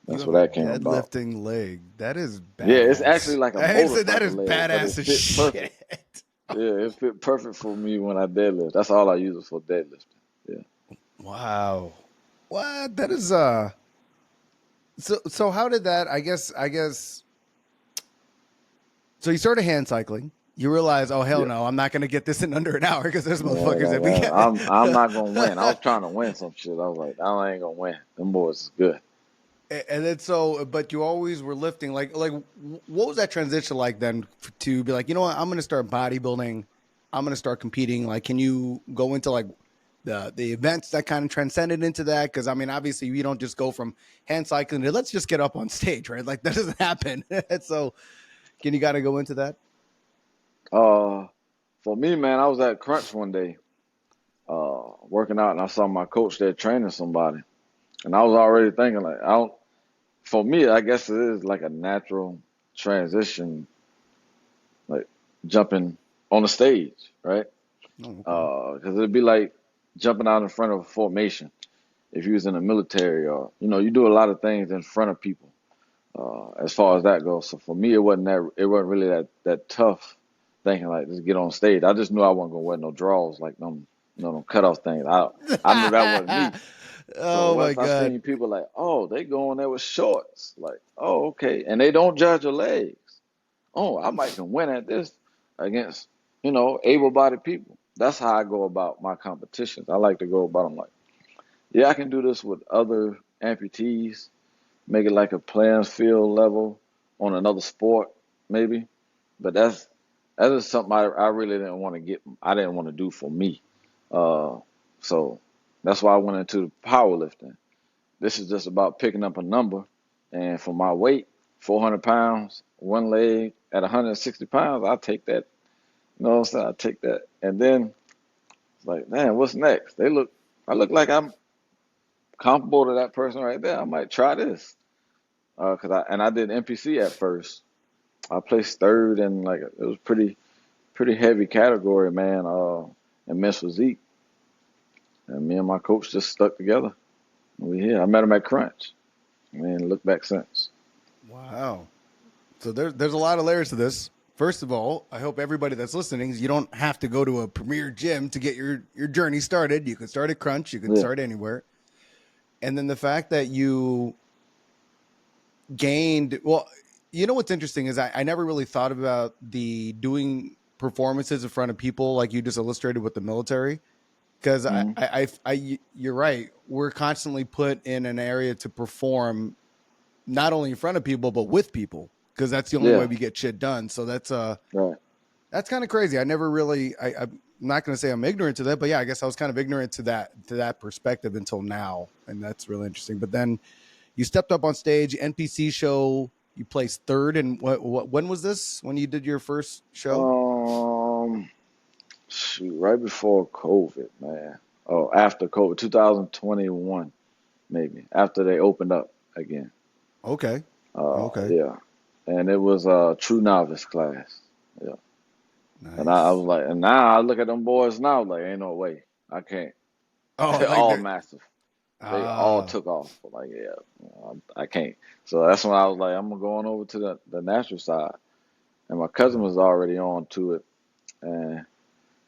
You that's have where a that came about. deadlifting leg. That is Yeah, it's actually badass. like a I said that motorcycle is leg, but it badass as fit perfect. shit. Yeah, it fit perfect for me when I deadlift. That's all I use it for deadlifting. Yeah. Wow. What? That is so how did that, I guess so you started hand cycling. You realize, oh hell Yeah. no, I'm not gonna get this in under an hour because there's Yeah, motherfuckers like that we I'm get. not gonna win. I was trying to win some shit. I was like, I ain't gonna win. Them boys is good. And then so, but you always were lifting. Like, what was that transition like then to be like, you know what, I'm going to start bodybuilding. I'm going to start competing. Like, can you go into like the events that kind of transcended into that? Because I mean, obviously, you don't just go from hand cycling to let's just get up on stage, right? Like that doesn't happen. So, can you got to go into that? Uh, for me, man, I was at Crunch one day, working out, and I saw my coach there training somebody, and I was already thinking like, I don't. For me, I guess it is like a natural transition, like jumping on the stage, right? Oh, okay. Because it'd be like jumping out in front of a formation if you was in the military, or you do a lot of things in front of people. As far as that goes, so for me, it wasn't really that tough. Thinking like just get on stage. I just knew I wasn't gonna wear no draws like them, them cutoff things. I knew that wasn't me. So Oh my once I god. seen people like, oh, they going there with shorts, like, oh, okay, and they don't judge your legs. Oh, I might can win at this against, able-bodied people. That's how I go about my competitions. I like to go about them like, yeah, I can do this with other amputees, make it like a playing field level on another sport, maybe. But that is something I really didn't want to get. I didn't want to do for me. Uh, so that's why I went into powerlifting. This is just about picking up a number, and for my weight, 400 pounds, one leg at 160 pounds, I take that. You know what I'm saying? I take that, and then it's like, man, what's next? I look like I'm comparable to that person right there. I might try this, cause I did NPC at first. I placed third in like it was pretty heavy category, man. In men's physique, and me and my coach just stuck together. We here. I met him at Crunch. Man, look back since. Wow. So there's a lot of layers to this. First of all, I hope everybody that's listening, you don't have to go to a premier gym to get your journey started. You can start at Crunch. You can Yeah. start anywhere. And then the fact that you gained, well, you know what's interesting is I never really thought about the doing performances in front of people like you just illustrated with the military. Because Hmm. you're right. We're constantly put in an area to perform not only in front of people but with people because that's the only way Yeah. we get shit done. So Right. that's kind of crazy. I never really I'm not going to say I'm ignorant to that, but yeah, I guess I was kind of ignorant to that perspective until now, and that's really interesting. But then you stepped up on stage, NPC show. You placed third, and what when was this? When you did your first show? Um, Shoot, right before COVID, man. Oh, after COVID, 2021, maybe after they opened up again. Okay, okay, Yeah, and it was a true novice class. Yeah, and I was nice. like, and now I look at them boys now, like, ain't no way, I can't. Oh, They're like all the massive. They all ah. took off. Like, yeah, I can't. So that's when I was like, I'm gonna go on over to the natural side. And my cousin was already on to it, and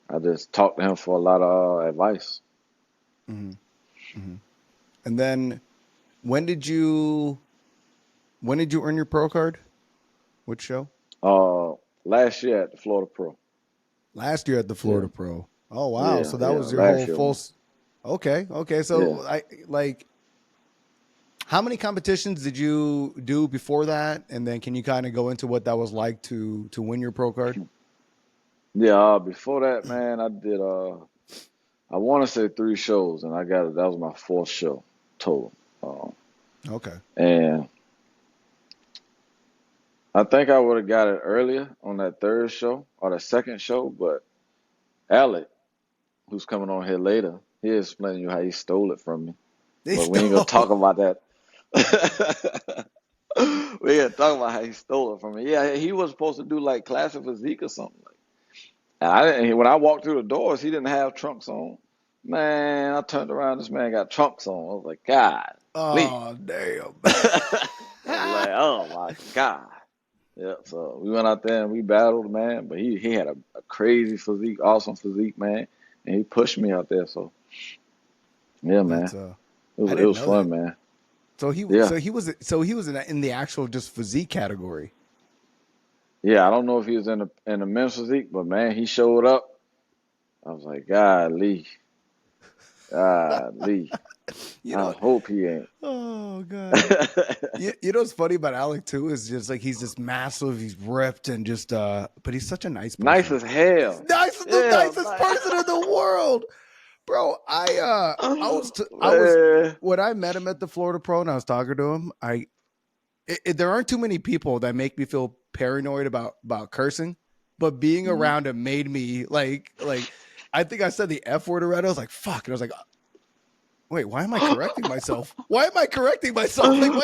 I just talked to him for a lot of advice. Mm-hmm. Mm-hmm. And then when did you when did you earn your pro card? Which show? Last year at the Florida Pro. Last year at the Yeah, Florida Pro. Oh wow! yeah, So that yeah. was your Last whole year, full. man. Okay, okay. Yeah. So I like. How many competitions did you do before that? And then can you kind of go into what that was like to win your pro card? Yeah, before that, man, I did I want to say 3 shows, and I got it. That was my 4th show total. Um, Okay. and I think I would have got it earlier on that 3rd show or the 2nd show, but Alec, who's coming on here later, he explaining you how he stole it from me. They But we ain't gonna talk stole. about that. We ain't talk about how he stole it from me. Yeah, he was supposed to do like classic physique or something. And I didn't. When I walked through the doors, he didn't have trunks on. Man, I turned around. This man got trunks on. I was like, God, Lee. Oh damn. I was like, oh my God. Yeah. So we went out there and we battled, man. But he had a crazy physique, awesome physique, man. And he pushed me out there. So yeah, That's man. I It didn't was know that. fun, man. So he Yeah. so he was in the actual just physique category. Yeah. I don't know if he was in the men's physique, but man, he showed up. I was like, God, Lee. God, Lee. You I know. hope he ain't. Oh god. You know what's funny about Alec too is just like he's just massive, he's ripped and just but he's such a nice Nice person. as He's hell. nice, the Yeah, nicest like, person in the world. Bro, I was man. when I met him at the Florida Pro and I was talking to him, there aren't too many people that make me feel paranoid about cursing, but being Mhm. around him made me like I think I said the F word around. I was like, fuck. And I was like, wait, why am I correcting myself? Why am I correcting myself? Like,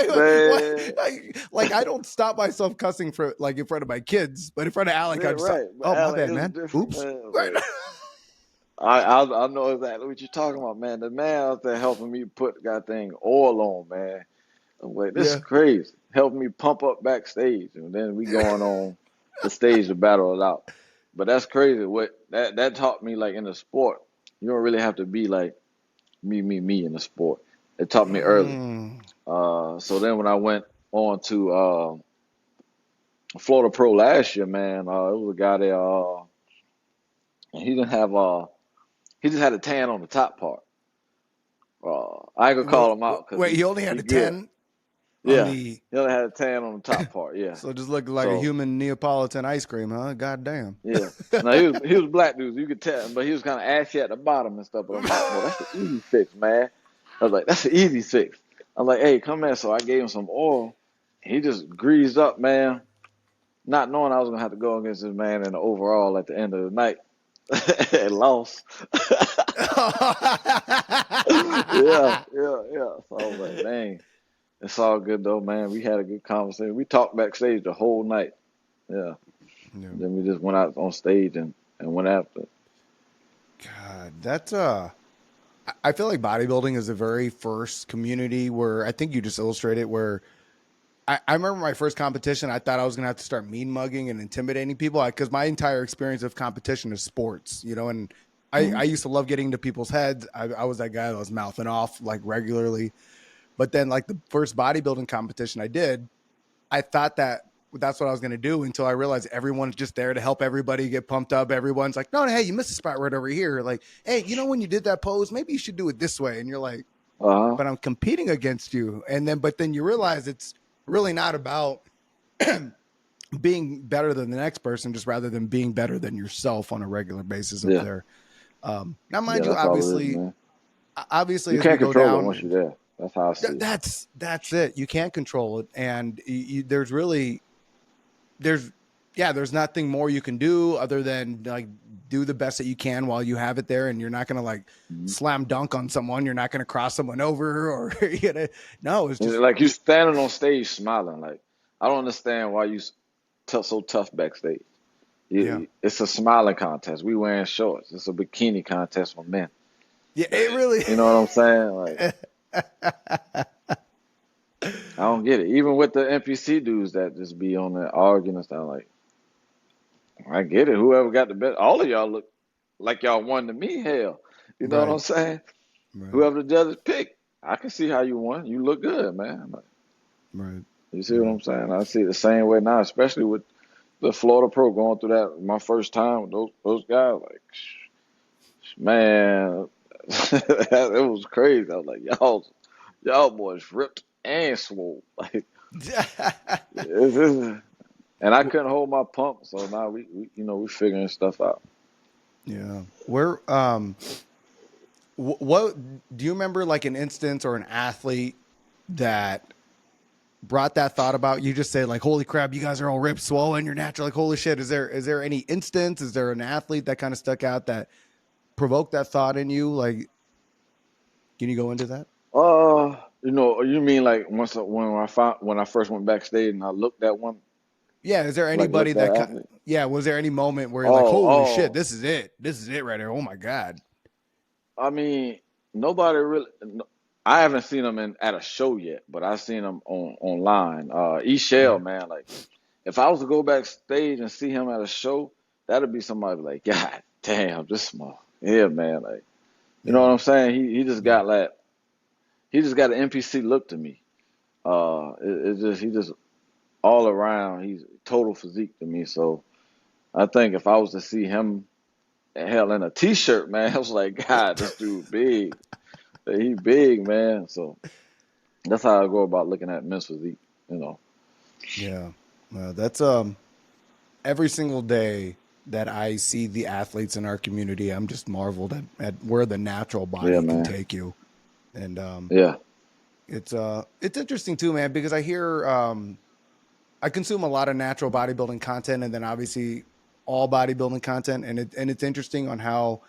Man. like I don't stop myself cussing for like in front of my kids, but in front of Alec, Yeah, I just thought, right. But oh my Alec, bad, it was man. different, Oops. man. Right. Like, I know exactly what you're talking about, man. The man out there helping me put that thing oil on, man. I'm like, this is Yeah. crazy. Helping me pump up backstage, and then we going on the stage to battle it out. But that's crazy. What that taught me, like in the sport, you don't really have to be like me in the sport. It taught me early. Mm. So then when I went on to Florida Pro last year, man, it was a guy there. He didn't have he just had a tan on the top part. I ain't gonna call him out because Wait, he only had he a good. 10 on Yeah, the he only had a tan on the top part. Yeah. so just looked like a So human Neapolitan ice cream, huh? God damn. yeah. Now he was black dude, so you could tell, but he was kind of ashy at the bottom and stuff. But I'm like, no, that's the easy fix, man. I was like, that's the easy fix. I'm like, hey, come here. So I gave him some oil. He just greased up, man. Not knowing I was gonna have to go against this man in the overall at the end of the night. And lost. Yeah, yeah, yeah. So I was like, dang, it's all good though, man. We had a good conversation. We talked backstage the whole night. Yeah. Yeah. Then we just went out on stage and went after. God, that's I feel like bodybuilding is the very first community where I think you just illustrated where I remember my first competition. I thought I was gonna have to start mean mugging and intimidating people because my entire experience of competition is sports, you know. And I Mhm. used to love getting into people's heads. I was that guy that was mouthing off like regularly. But then, like the first bodybuilding competition I did, I thought that's what I was going to do until I realized everyone's just there to help everybody get pumped up. Everyone's like, no, hey, you missed a spot right over here. Like, hey, you know, when you did that pose, maybe you should do it this way. And you're like, Uh-huh. but I'm competing against you. But then you realize it's really not about being better than the next person, just rather than being better than yourself on a regular basis up Yeah. there. Now, Yeah, mind you, that's all it is, man. obviously, You as we can't go control it once down, you're there. That's how I see it. that's it. You can't control it. And there's really, there's nothing more you can do other than like do the best that you can while you have it there, and you're not gonna like Mhm. slam dunk on someone, you're not gonna cross someone over, or no, it's And just like you standing on stage smiling. Like I don't understand why you so tough backstage. yeah, It's a smiling contest. We wearing shorts. It's a bikini contest for men. yeah, it really. You know what I'm saying? Like I don't get it. Even with the NPC dudes that just be on there arguing and stuff, like I get it. Whoever got the best, all of y'all look like y'all won to me. Hell, you know what Right, I'm saying? right, Whoever the judges pick, I can see how you won. You look good, man. Like, right, you see what right. I'm saying? I see it the same way now, especially with the Florida Pro going through that my first time with those guys, like, man, it was crazy. I was like, y'all boys ripped and swole. Like, and I couldn't hold my pump, so now we figuring stuff out. Yeah. What do you remember, like an instance or an athlete that brought that thought about? You just say like, holy crap, you guys are all ripped, swole, and you're natural. Like, holy shit. Is there any instance? Is there an athlete that kind of stuck out that provoked that thought in you? Like, can you go into that? You mean like when I first went backstage and I looked at one, Yeah. Is there like anybody looked at that, an athlete? yeah. Was there any moment where you're like, Oh, holy shit, oh, this is it. This is it right here. Oh my God. I mean, nobody really. I haven't seen him at a show yet, but I've seen him online. Shell, man, like if I was to go backstage and see him at a show, that'd be somebody like, God damn, this small. Yeah, man, like you know Yeah. what I'm saying? He just got an NPC look to me. He just all around, he's total physique to me. So I think if I was to see him, hell, in a t-shirt, man, I was like, God, this dude big. He big, man. So that's how I go about looking at men's physique, you know. Yeah. That's, every single day that I see the athletes in our community, I'm just marveled at where the natural Yeah, body can man. take you. And, Yeah, it's interesting too, man, because I hear, I consume a lot of natural bodybuilding content, and then obviously all bodybuilding content. And it's interesting on how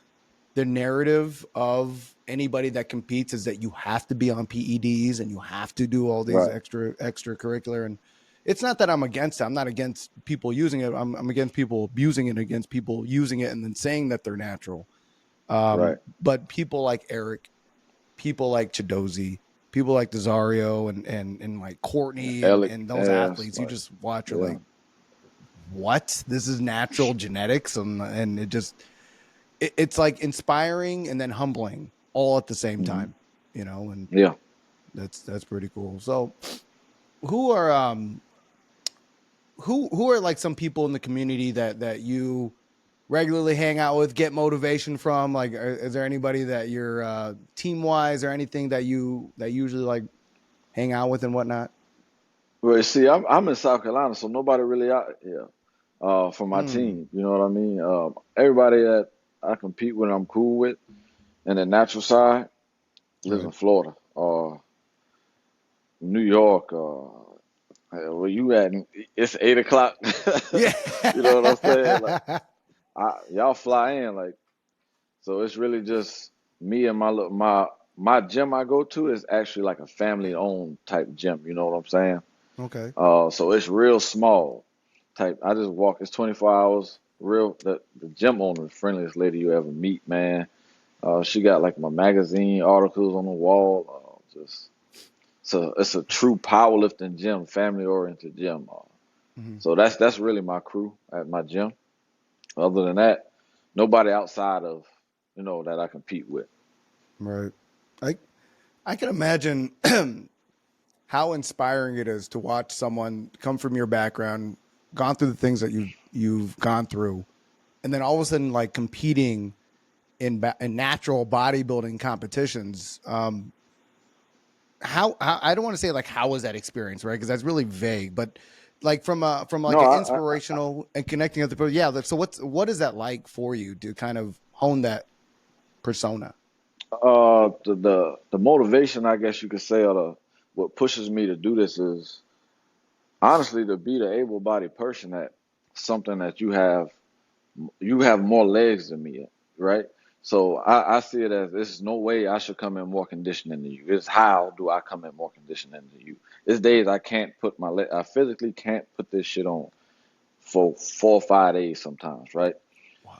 the narrative of anybody that competes is that you have to be on PEDs and you have to do all these right, extracurricular. And it's not that I'm against it. I'm not against people using it. I'm against people abusing it, against people using it and then saying that they're natural. right. But people like Eric, people like Chidozi, people like Desario and like Courtney Alec, and those ass, athletes, you like, just watch are yeah. like, what? This is natural genetics. And it's like inspiring and then humbling all at the same Hmm. time, and Yeah. that's pretty cool. So who are who are like some people in the community that you regularly hang out with, get motivation from? Like, is there anybody that you're team wise or anything that you usually like hang out with and whatnot? Well, you see, I'm in South Carolina, so nobody really out here for my Mm, team. You know what I mean? Everybody that I compete with, I'm cool with, and the natural side lives right. in Florida, New York. Where you at? It's 8 o'clock. Yeah. You know what I'm saying? Like, y'all fly in, like, so it's really just me and my gym I go to is actually like a family owned type gym. You know what I'm saying? Okay. So it's real small type. I just walk. It's 24 hours. Real. The gym owner, the friendliest lady you ever meet, man. She got like my magazine articles on the wall. Just so it's a true powerlifting gym, family oriented gym. Mm-hmm. So that's really my crew at my gym. Other than that, nobody outside of that I compete with. Right. I I can imagine how inspiring it is to watch someone come from your background, gone through the things that you've gone through, and then all of a sudden like competing in natural bodybuilding competitions. How I don't want to say like how was that experience, right? Because that's really vague, but like from like No, an I inspirational and connecting with the people. Yeah. So what is that like for you to kind of hone that persona? the motivation, I guess you could say, or what pushes me to do this is honestly to be the able-bodied person at something that you have more legs than me, right? So I see it as there's no way I should come in more conditioning than you. It's how do I come in more conditioning than you? It's days I can't put I physically can't put this shit on for 4 or 5 days sometimes, right?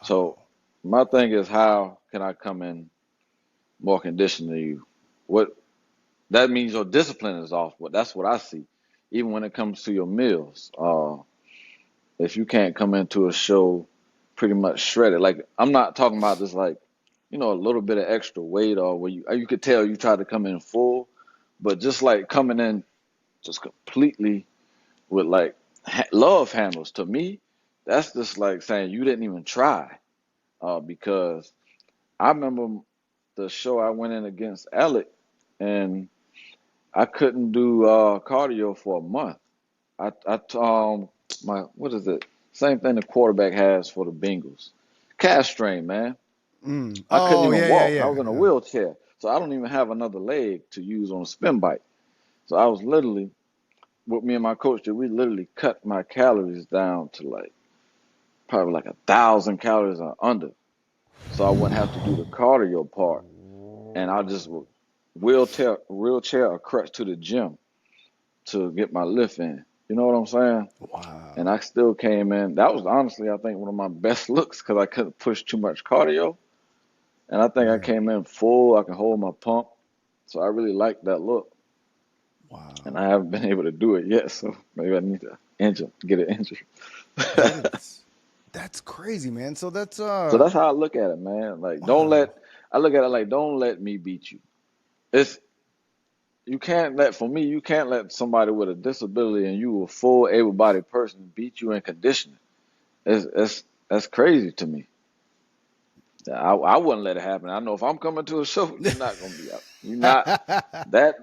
So Wow. my thing is how can I come in more conditioned than you? What that means your discipline is off, but that's what I see. Even when it comes to your meals, if you can't come into a show pretty much shredded, like I'm not talking about this like a little bit of extra weight or where you could tell you tried to come in full, but just like coming in just completely with like love handles to me. that's just like saying you didn't even try. Because I remember the show I went in against Alec, and I couldn't do cardio for a month. My what is it? Same thing the quarterback has for the Bengals. Calf strain, man. I couldn't Oh even yeah, yeah, walk. I yeah, was in a yeah. wheelchair, so I don't even have another leg to use on a spin bike. So I was literally, what me and my coach did, we literally cut my calories down to like probably like 1,000 calories or under, so I wouldn't have to do the cardio part, and I just would wheelchair or crutch to the gym to get my lift in. You know what I'm saying? And Wow. I still came in. That was honestly, I think, one of my best looks because I couldn't push too much cardio. And I think I Right. came in full. I can hold my pump. So I really like that look. And Wow. I haven't been able to do it yet. So maybe I need to get it injured. That is that's crazy, man. So that's So that's how I look at it, man. Like, wow. I look at it like, don't let me beat you. It's, you can't let, for me, you can't let somebody with a disability and you a full able-bodied person beat you in conditioning. That's crazy to me. I wouldn't let it happen. I know if I'm coming to a show, you're not gonna be out. You're not that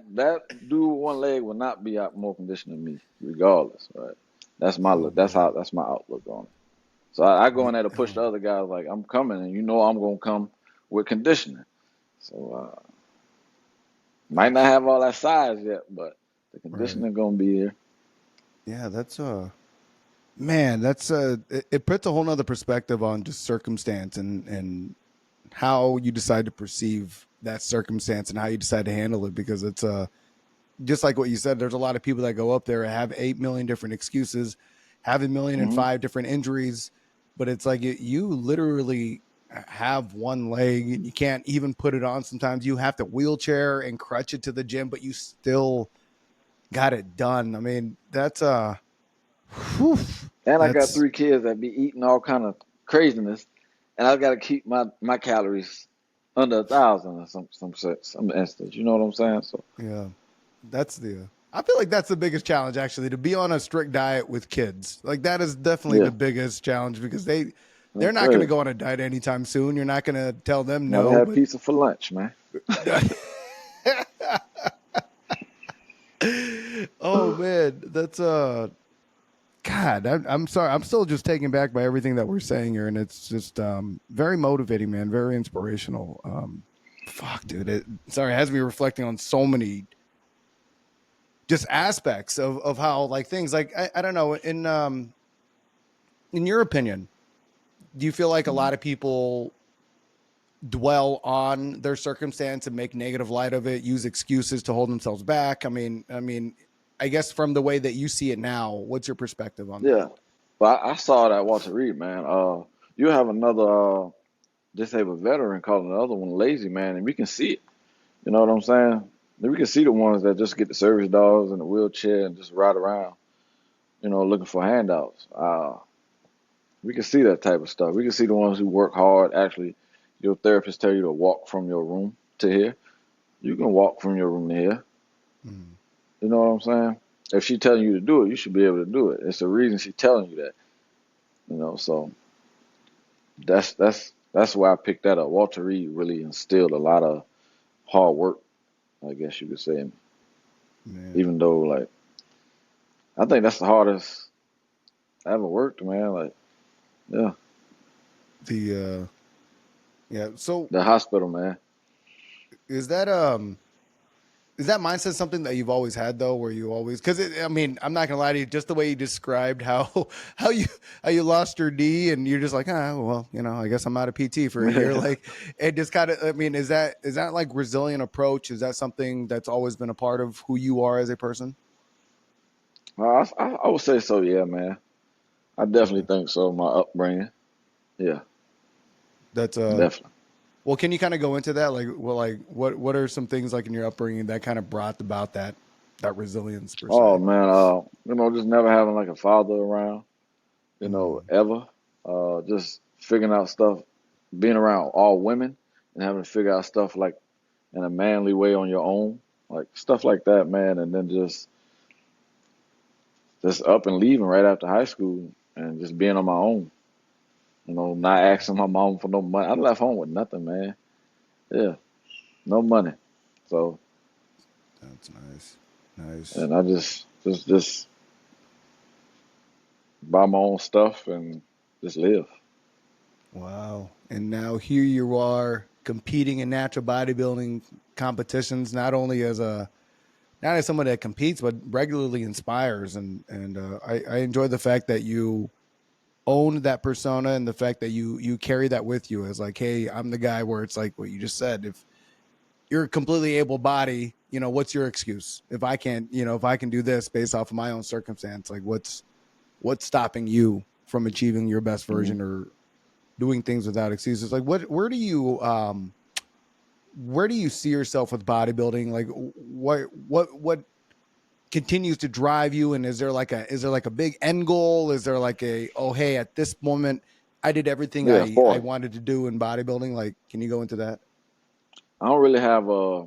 dude with one leg will not be out more conditioned than me, regardless, right? That's my Oh look. man. That's my outlook on it. So I go Yeah. in there to push the other guys like I'm coming, and you know I'm gonna come with conditioning. So might not have all that size yet, but the Right. conditioning gonna be there. Yeah, that's man, that's it puts a whole nother perspective on just circumstance and how you decide to perceive that circumstance and how you decide to handle it because it's just like what you said, there's a lot of people that go up there and have 8 million different excuses, have 1,000,005 different injuries, but it's like you literally have one leg and you can't even put it on. Sometimes you have to wheelchair and crutch it to the gym, but you still got it done. I mean, whew, And I got that's 3 kids that be eating all kind of craziness, and I got to keep my calories under 1,000 or some instance. You know what I'm saying? So yeah, that's the. I feel like that's the biggest challenge, actually, to be on a strict diet with kids. Like that is definitely yeah, the biggest challenge because they're that's not going to crazy. go on a diet anytime soon. You're not going to tell them Never no, had but pizza for lunch, man. oh man, that's God. I'm sorry. I'm still just taken back by everything that we're saying here, and it's just very motivating, man. Very inspirational. Fuck, dude. Sorry, it has me reflecting on so many just aspects of how like things like I don't know in your opinion, do you feel like a lot of people dwell on their circumstance and make negative light of it, use excuses to hold themselves back? I mean, I guess from the way that you see it now, what's your perspective on that? Yeah, but I saw that Walter Reed, man. You have another disabled veteran calling the other one lazy, man, and we can see it. You know what I'm saying? We can see the ones that just get the service dogs in the wheelchair and just ride around, looking for handouts. We can see that type of stuff. We can see the ones who work hard. Actually, your therapist tell you to walk from your room to here. You can walk from your room to here. Mm, You know what I'm saying? If she telling you to do it, you should be able to do it. It's the reason she's telling you that. So that's why I picked that up. Walter Reed really instilled a lot of hard work, I guess you could say. man, Even though, like, I think that's the hardest I ever worked, man. Like, yeah, the yeah. So the hospital, man. is that is that mindset something that you've always had though, where you always? Because I mean, I'm not gonna lie to you. Just the way you described how how you how you lost your knee, and you're just like, well, I guess I'm out of PT for a year. Like, it just kind of. I mean, is that like resilient approach? Is that something that's always been a part of who you are as a person? I would say so, yeah, man. I definitely Okay, think so. My upbringing, yeah, that's definitely. well, can you kind of go into that? Like, well, like what are some things like in your upbringing that kind of brought about that resilience per Oh se? man, just never having like a father around, Mm, ever. Just figuring out stuff, being around all women and having to figure out stuff like in a manly way on your own, like stuff like that, man. And then just up and leaving right after high school. and just being on my own. Not asking my mom for no money. I left home with nothing, man. Yeah, no money. So, That's nice. Nice. and I just buy my own stuff and just live. Wow. And now here you are competing in natural bodybuilding competitions, not as someone that competes, but regularly inspires. I enjoy the fact that you own that persona and the fact that you carry that with you as like, hey, I'm the guy where it's like what you just said. If you're a completely able body, what's your excuse? If I can't, if I can do this based off of my own circumstance, like what's stopping you from achieving your best Hmm. version or doing things without excuses? Like where do you see yourself with bodybuilding? Like what continues to drive you? And is there like a big end goal? Is there like oh, hey, at this moment I did everything Yeah, I 40. wanted to do in bodybuilding? Like, can you go into that? I don't really have a.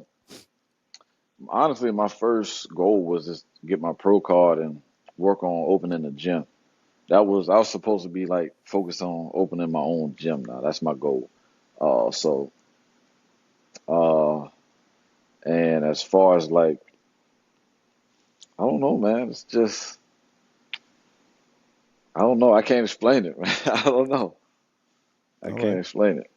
Honestly, my first goal was just to get my pro card and work on opening a gym. I was supposed to be like focused on opening my own gym now. That's my goal. So uh, and as far as like, I don't know, man. It's just, I don't know. I can't explain it, man. I don't know. I All can't right. explain it.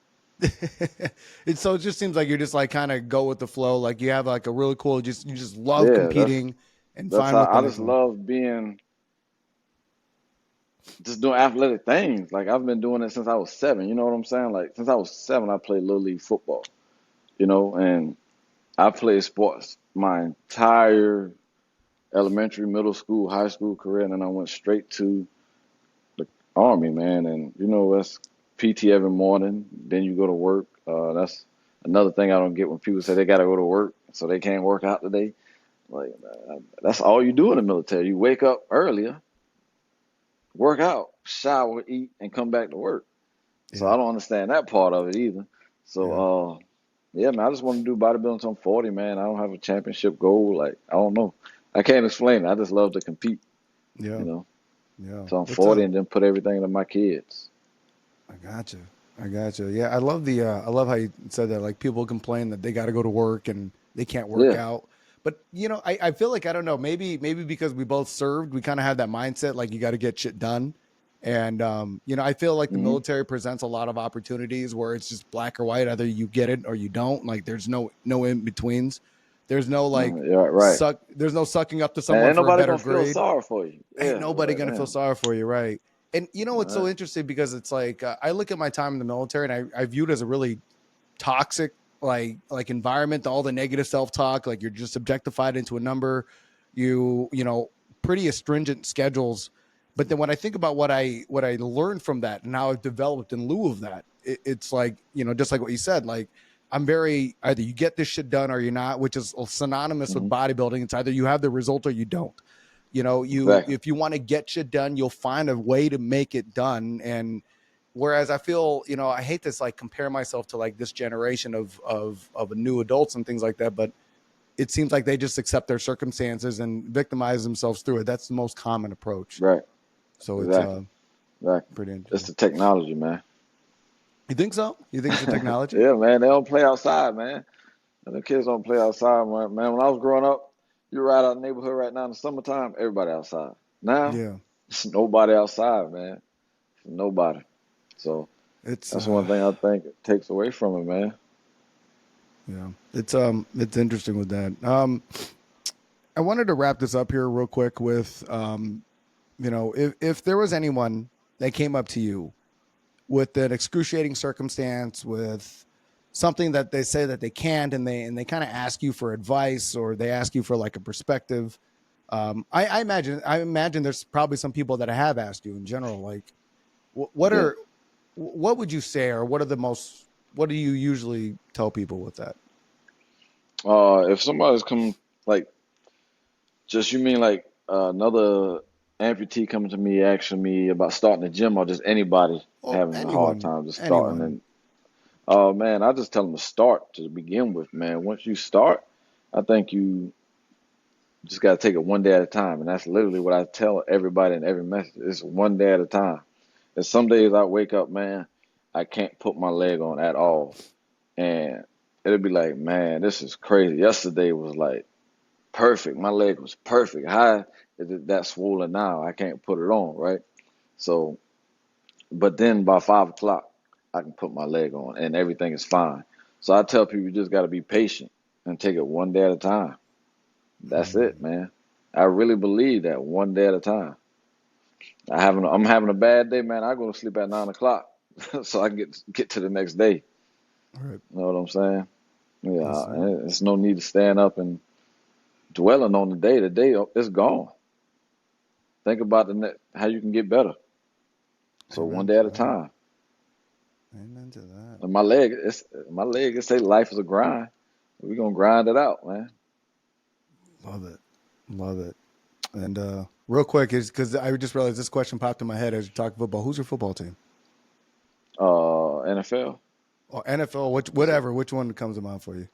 So it just seems like you're just like kind of go with the flow. Like you have like a really cool, you just love Yeah, competing and that's fine how with I just anything. love being just doing athletic things. Like I've been doing it since I was 7. You know what I'm saying? Like since I was 7, I played little league football. And I played sports my entire elementary, middle school, high school career, and then I went straight to the army, man. And that's PT every morning. Then you go to work. That's another thing I don't get when people say they got to go to work, so they can't work out today. Like that's all you do in the military. You wake up earlier, work out, shower, eat, and come back to work. So Yeah. I don't understand that part of it either. Yeah. So yeah, man, I just want to do bodybuilding until I'm 40, man. I don't have a championship goal. Like I don't know. I can't explain it. I just love to compete, Yeah. you know. Yeah. So I'm 40 and then put everything into my kids. I gotcha. I gotcha. Yeah, I love how you said that. Like people complain that they got to go to work and they can't work Yeah. out. But I feel like I don't know. Maybe because we both served, we kind of have that mindset. Like you got to get shit done. And I feel like the Hmm. military presents a lot of opportunities where it's just black or white. Either you get it or you don't. Like there's no in betweens. There's no like Yeah, right. suck. There's no sucking up to And someone ain't for a nobody better gonna feel grade. sorry for you. Ain't Yeah, nobody like gonna feel damn. sorry for you, right? And All what's so right. interesting because it's like I look at my time in the military and I view it as a really toxic environment. All the negative self talk, like you're just objectified into a number. Pretty astringent schedules. But then when I think about what I learned from that and how I've developed in lieu of that, it's like just like what you said, like I'm very either you get this shit done or you're not, which is synonymous with Hmm. bodybuilding. It's either you have the result or you don't. You Exactly. if you want to get shit done, you'll find a way to make it done. And whereas I feel, I hate this like compare myself to like this generation of new adults and things like that, but it seems like they just accept their circumstances and victimize themselves through it. That's the most common approach. Right. So it's Exactly. Exactly. pretty It's interesting. the technology, man. You think so? You think it's the technology? Yeah, man. They don't play outside, man. And the kids don't play outside, man. When I was growing up, you ride out the neighborhood right now in the summertime, everybody outside. Now, Yeah. it's nobody outside, man. Nobody. So It's that's one thing I think it takes away from it, man. yeah. It's interesting with that. I wanted to wrap this up here real quick with if there was anyone that came up to you with an excruciating circumstance, with something that they say that they can't, and they kind of ask you for advice or they ask you for like a perspective. I imagine there's probably some people that have asked you in general, like what Yeah. are what would you say, or what do you usually tell people with that? If somebody's come, like, just you mean like another amputee coming to me asking me about starting a gym, or just anybody Oh, having a hard anyone, time just starting? anyone. And man, I just tell them to start to begin with, man. Once you start, I think Just got to take it one day at a time. And that's literally what I tell everybody in every message. It's one day at a time. And some days I wake up, man, I can't put my leg on at all. And it'll be like, man, this is crazy. Yesterday was like perfect. My leg was perfect. How is it that swollen now? I can't put it on, right? So, but then by 5 o'clock, I can put my leg on and everything is fine. So I tell people you just got to be patient and take it one day at a time. That's it, man. I really believe that one day at a time. I'm having a bad day, man. I go to sleep at 9 o'clock so I can get to the next day. Right. You know what I'm saying? Yeah, there's no need to stand up and dwelling on the day. The day is gone. Think about how you can get better. So Amen one day at a time. Amen to that. And my leg, it say life is a grind. We're gonna grind it out, man. Love it. And real quick, is because I just realized this question popped in my head as you talk football. Who's your football team? NFL. Or NFL, whatever. Which one comes to mind for you?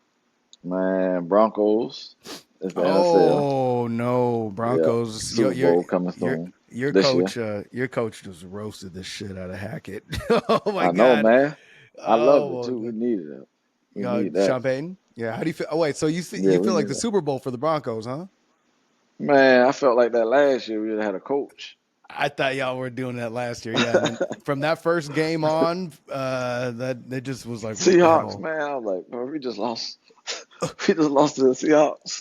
Man, Broncos. It's the NFL. Oh no, Broncos! Yeah. Super Bowl coming soon. Your coach just roasted the shit out of Hackett. Oh my God! I know, man. I loved it too. We needed it. We need that. Sean Payton. Yeah. How do you feel? Oh wait, so you feel like the Super Bowl for the Broncos, huh? Man, I felt like that last year we had a coach. I thought y'all were doing that last year. Yeah. And from that first game on, that just was like Seahawks, man. I was like, bro, we just lost. We just lost to the Seahawks.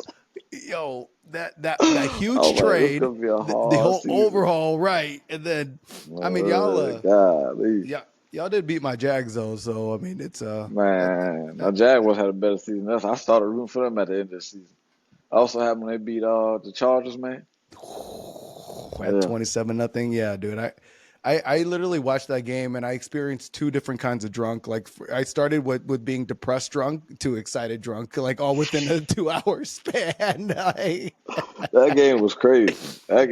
Yo, that huge trade, like, the whole season. Overhaul, right? And then, I mean, y'all did beat my Jags though, so I mean, it's man, my Jaguars had a better season than us. I started rooting for them at the end of the season. I also had when they beat the Chargers, man. At 27-0, yeah, dude. I literally watched that game and I experienced two different kinds of drunk. Like I started with being depressed drunk to excited drunk, like all within a 2-hour span. That game was crazy. I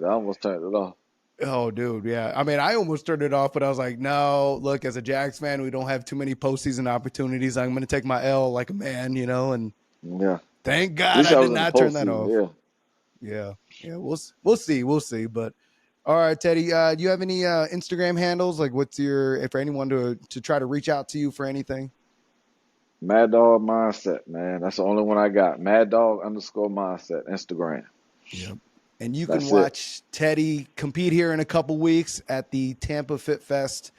almost turned it off. Oh, dude, yeah. I mean, I almost turned it off, but I was like, no, look, as a Jags fan, we don't have too many postseason opportunities. I'm going to take my L like a man, and yeah. Thank God I did not turn that off. Yeah. We'll see. But all right, Teddy, do you have any Instagram handles? Like, what's for anyone to try to reach out to you for anything? Mad Dog Mindset, man. That's the only one I got. Mad Dog _Mindset, Instagram. Yep. And you can watch Teddy compete here in a couple weeks at the Tampa Fit Fest,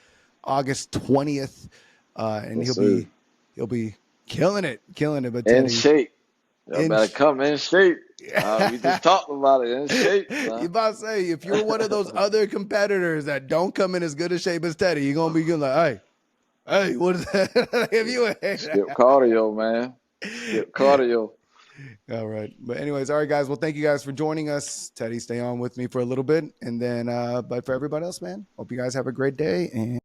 August 20th, and he'll be killing it. But Teddy, in shape. You better come in shape. We just talked about it in shape. You about to say, if you're one of those other competitors that don't come in as good a shape as Teddy, you're gonna be good like, hey, what is that? Skip cardio, man. Skip cardio. All right. But anyways, all right, guys. Well, thank you guys for joining us. Teddy, stay on with me for a little bit. And then, but for everybody else, man, hope you guys have a great day. And